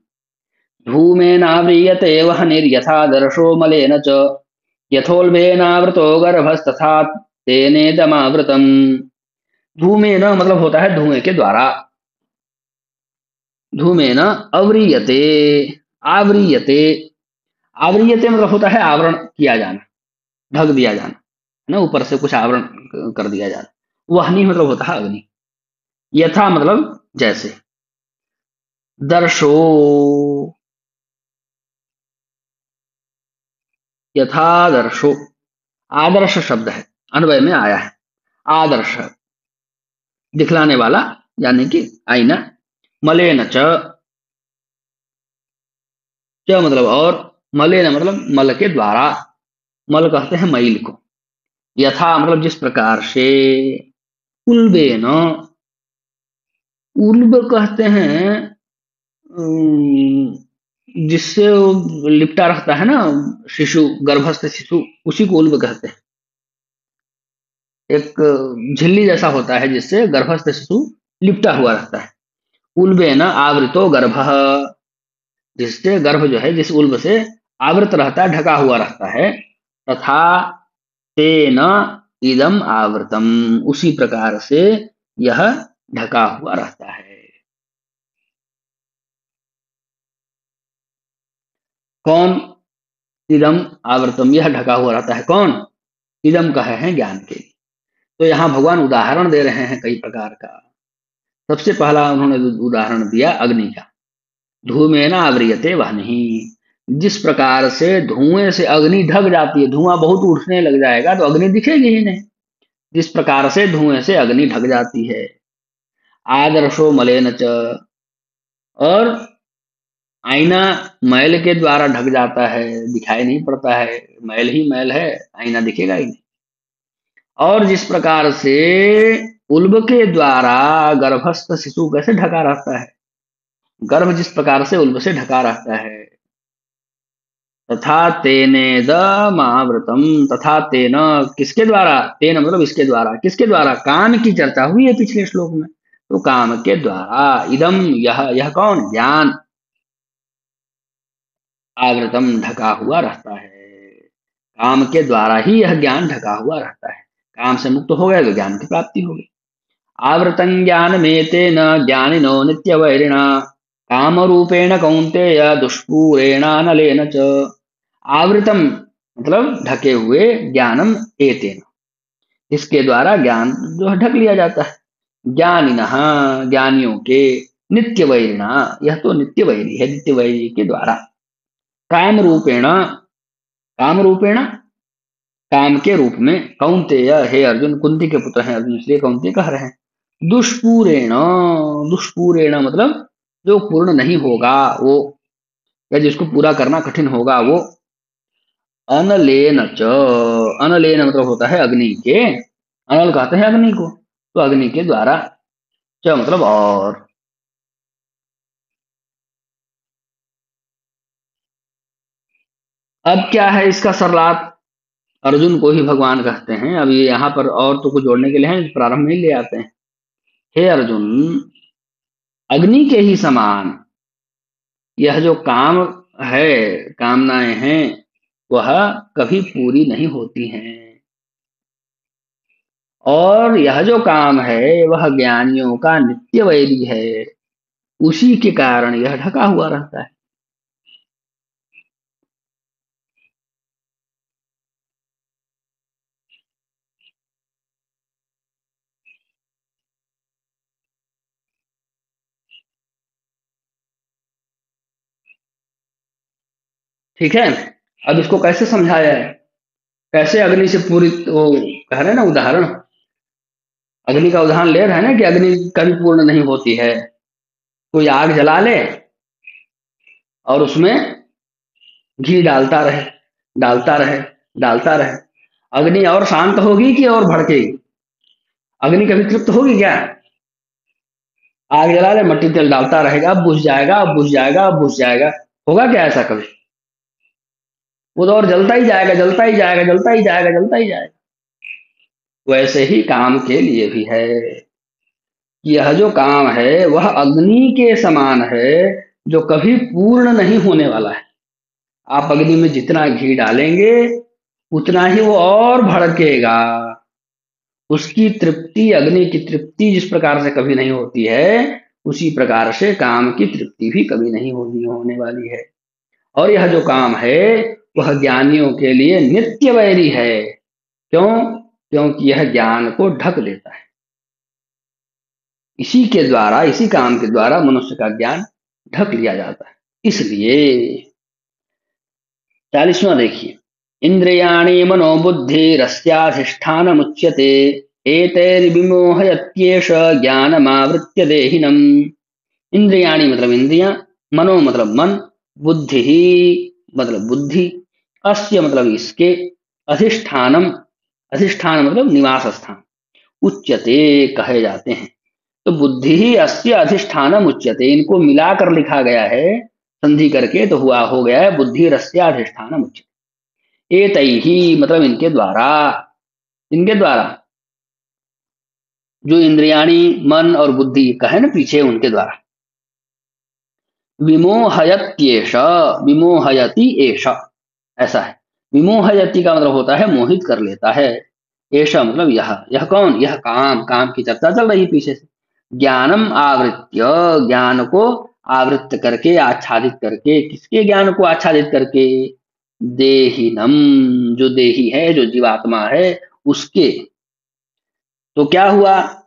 Speaker 1: धूमेनाव्रियते वह्निर्यथादर्शो मलेन च यथोल्बेनावृतो गर्भस्तथा तेनेदमावृतम्। धूमेन मतलब होता है धुएं के द्वारा। धूमेन अव्रियते, आव्रियते। आव्रियते मतलब होता है आवरण किया जाना, ढक दिया जाना, है ना, ऊपर से कुछ आवरण कर दिया जाना। वहनी मतलब होता है अग्नि। यथा मतलब जैसे। दर्शो, यथादर्शो आदर्श शब्द है, अन्वय में आया है। आदर्श दिखलाने वाला, यानी कि आईना। मलेन च, च मतलब और, मलेन मतलब मल के द्वारा। मल कहते हैं मैल को। यथा मतलब जिस प्रकार से। उल्बेन, उल्ब कहते हैं जिससे वो लिपटा रहता है ना शिशु, गर्भस्थ शिशु, उसी को उल्ब कहते हैं। एक झिल्ली जैसा होता है जिससे गर्भस्थ शिशु लिपटा हुआ रहता है। उल्बेन आवृतो गर्भ, जिससे गर्भ जो है जिस उल्ब से आवृत रहता है, ढका हुआ रहता है। तथा तेन इदम आवृतम, उसी प्रकार से यह ढका हुआ रहता है। कौन? इदम आवृतम, यह ढका हुआ रहता है। कौन? इदम कहे हैं ज्ञान के लिए। तो यहां भगवान उदाहरण दे रहे हैं कई प्रकार का। सबसे पहला उन्होंने उदाहरण दिया अग्नि का। धूमेन आवृयते वह्निः, जिस प्रकार से धुएं से अग्नि ढक जाती है, धुआं बहुत उठने लग जाएगा तो अग्नि दिखेगी ही नहीं, जिस प्रकार से धुएं से अग्नि ढक जाती है। आदर्शो मलेन च, और आईना मैल के द्वारा ढक जाता है, दिखाई नहीं पड़ता है, मैल ही मैल है, आईना दिखेगा ही नहीं। और जिस प्रकार से उल्ब के द्वारा गर्भस्थ शिशु कैसे ढका रहता है, गर्भ जिस प्रकार से उल्ब से ढका रहता है, तथा तेनेदमावृतम, तथा तेन किसके द्वारा, तेन मतलब इसके द्वारा, किसके द्वारा, काम की चर्चा हुई है पिछले श्लोक में, तो काम के द्वारा, इदम यह कौन, ज्ञान, आवृतम ढका हुआ रहता है, काम के द्वारा ही यह ज्ञान ढका हुआ रहता है। काम से मुक्त हो गए तो ज्ञान की प्राप्ति होगी। आवृतं ज्ञानमेतेन ज्ञानिनो नित्यवैरिणा कामरूपेण कौन्तेय दुष्पूरेणानलेन च। आवृतम मतलब ढके हुए, ज्ञानम एतेन इसके द्वारा ज्ञान जो है ढक लिया जाता है, ज्ञानिनः ज्ञानियों के, नित्य वैरिणा यह तो नित्य वैरी है, नित्य वैरी के द्वारा, काम रूपेण, काम रूपेण काम के रूप में, कौन्तेय हे अर्जुन, कुंती के पुत्र हैं अर्जुन इसलिए कौन्तेय कह रहे हैं, दुष्पूरेण, दुष्पूरेण मतलब जो पूर्ण नहीं होगा वो, या जिसको पूरा करना कठिन होगा वो, अनलेन च, अनलेन मतलब होता है अग्नि के, अनल कहते हैं अग्नि को, तो अग्नि के द्वारा, च मतलब और। अब क्या है इसका सरलार्थ, अर्जुन को ही भगवान कहते हैं, अब ये यहाँ पर और तो कुछ जोड़ने के लिए हैं, प्रारंभ में ही ले आते हैं, हे अर्जुन, अग्नि के ही समान यह जो काम है, कामनाएं हैं, वह कभी पूरी नहीं होती हैं, और यह जो काम है वह ज्ञानियों का नित्य वैरी है, उसी के कारण यह ढका हुआ रहता है। ठीक है, अब इसको कैसे समझाया है, कैसे अग्नि से पूरी, वो कह रहे हैं ना उदाहरण, अग्नि का उदाहरण ले रहे हैं ना कि अग्नि कभी पूर्ण नहीं होती है, कोई आग जला ले और उसमें घी डालता रहे, डालता रहे, डालता रहे, अग्नि और शांत होगी कि और भड़केगी, अग्नि कभी तृप्त होगी क्या, आग जला ले मट्टी तेल डालता रहेगा, अब बुझ जाएगा, अब बुझ जाएगा, अब बुझ जाएगा, होगा क्या ऐसा कभी, वो तो और जलता ही जाएगा, जलता ही जाएगा, जलता ही जाएगा, जलता ही जाएगा। वैसे ही काम के लिए भी है, यह जो काम है वह अग्नि के समान है, जो कभी पूर्ण नहीं होने वाला है। आप अग्नि में जितना घी डालेंगे उतना ही वो और भड़केगा, उसकी तृप्ति, अग्नि की तृप्ति जिस प्रकार से कभी नहीं होती है, उसी प्रकार से काम की तृप्ति भी कभी नहीं होने वाली है। और यह जो काम है वह ज्ञानियों के लिए नित्य वैरी है, क्यों, क्योंकि यह ज्ञान को ढक लेता है, इसी के द्वारा, इसी काम के द्वारा मनुष्य का ज्ञान ढक लिया जाता है। इसलिए 40वां देखिए, इंद्रियाणि मनोबुद्धिरस्याधिष्ठान मुच्यते एतैर्विमोहयत्येष ज्ञानमावृत्य देहिनम्। इंद्रियाणि मतलब इंद्रियां, मनो मतलब मन, बुद्धि ही मतलब बुद्धि, अस्य मतलब इसके, अधिष्ठानम, अधिष्ठान मतलब निवास स्थान, उच्यते कहे जाते हैं, तो बुद्धि ही अस्य अधिष्ठानम उच्यते, इनको मिलाकर लिखा गया है संधि करके, तो हुआ हो गया है बुद्धि रस्य अधिष्ठानम उच्यते, एतैहि मतलब इनके द्वारा, इनके द्वारा जो इंद्रियाणी, मन और बुद्धि कहे ना पीछे, उनके द्वारा, विमोहयत्येष, विमोहयति एष, ऐसा है, विमोहयति का मतलब होता है मोहित कर लेता है, ऐसा मतलब यह कौन, यह काम, काम की चर्चा चल रही पीछे से, ज्ञानम आवृत्य, ज्ञान को आवृत्त करके, आच्छादित करके, किसके ज्ञान को आच्छादित करके, देहिनम जो देही है, जो जीवात्मा है उसके, तो क्या हुआ,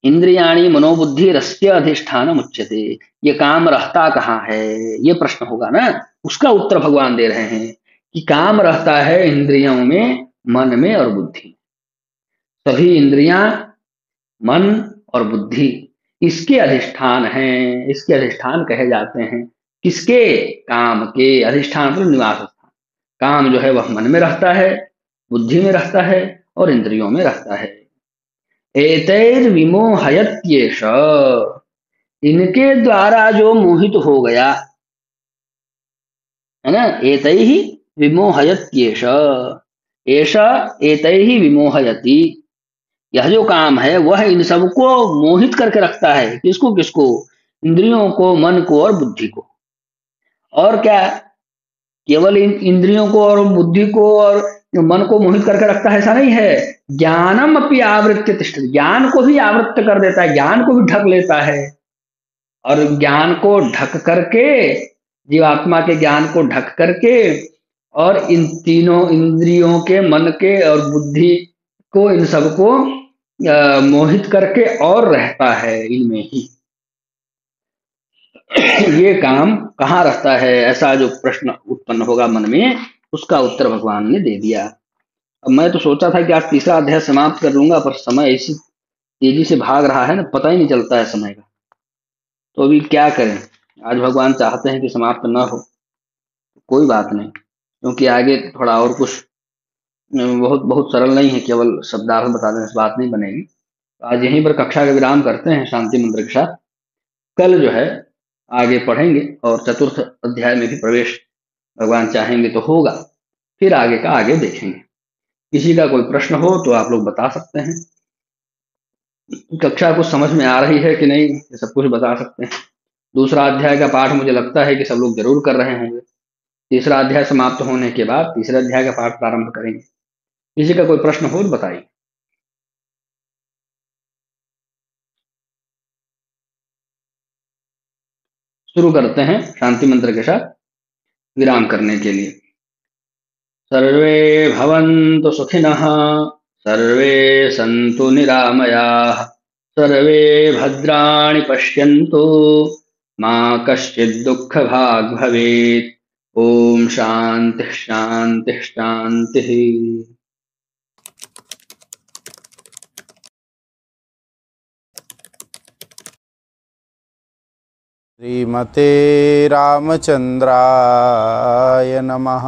Speaker 1: इंद्रियाणी मनोबुद्धि रस्य अधिष्ठान उच्यते, ये काम रहता कहाँ है, ये प्रश्न होगा ना, उसका उत्तर भगवान दे रहे हैं कि काम रहता है इंद्रियों में, मन में और बुद्धि में, सभी इंद्रियां, मन और बुद्धि इसके अधिष्ठान हैं, इसके अधिष्ठान कहे जाते हैं, किसके, काम के, अधिष्ठान मतलब निवास स्थान, काम जो है वह मन में रहता है, बुद्धि में रहता है, और इंद्रियों में रहता है। एतैर्विमोहयत्येष, इनके द्वारा जो मोहित हो गया, है ना, एतैहि विमोहयत्येष, एष एतैहि विमोहयति, यह जो काम है वह इन सबको मोहित करके रखता है। किसको किसको? इंद्रियों को, मन को और बुद्धि को। और क्या, केवल इन इंद्रियों को और बुद्धि को और मन को मोहित करके रखता है ऐसा नहीं है, ज्ञानम अपनी आवृत्ति तिष्ठति, ज्ञान को भी आवृत्त कर देता है, ज्ञान को भी ढक लेता है। और ज्ञान को ढक करके, जीवात्मा के ज्ञान को ढक करके, और इन तीनों इंद्रियों के, मन के और बुद्धि को, इन सबको मोहित करके और रहता है इनमें ही। ये काम कहाँ रहता है, ऐसा जो प्रश्न उत्पन्न होगा मन में, उसका उत्तर भगवान ने दे दिया। अब मैं तो सोचा था कि आज तीसरा अध्याय समाप्त कर लूंगा, पर समय ऐसी तेजी से भाग रहा है ना, पता ही नहीं चलता है समय का। तो अभी क्या करें, आज भगवान चाहते हैं कि समाप्त ना हो, कोई बात नहीं, क्योंकि आगे थोड़ा और कुछ बहुत बहुत सरल नहीं है, केवल शब्दार्थ बता देने से बात नहीं बनेगी। तो आज यहीं पर कक्षा का विराम करते हैं शांति मंत्र के साथ। कल जो है आगे पढ़ेंगे और चतुर्थ अध्याय में भी प्रवेश भगवान चाहेंगे तो होगा, फिर आगे का आगे देखेंगे। किसी का कोई प्रश्न हो तो आप लोग बता सकते हैं। कक्षा कुछ समझ में आ रही है कि नहीं, ये सब कुछ बता सकते हैं। दूसरा अध्याय का पाठ मुझे लगता है कि सब लोग जरूर कर रहे होंगे। तीसरा अध्याय समाप्त होने के बाद तीसरे अध्याय का पाठ प्रारंभ करेंगे। किसी का कोई प्रश्न हो तो बताइए। शुरू करते हैं शांति मंत्र के साथ विराम करने के लिए। सर्वे भवन्तु सुखिनः, सर्वे सन्तु निरामयाः, सर्वे भद्राणि पश्यन्तु, मा कश्चित् दुःखभाग् भवेत्। ओम शांति शांति शांति।
Speaker 4: श्रीमते रामचंद्राय नमः।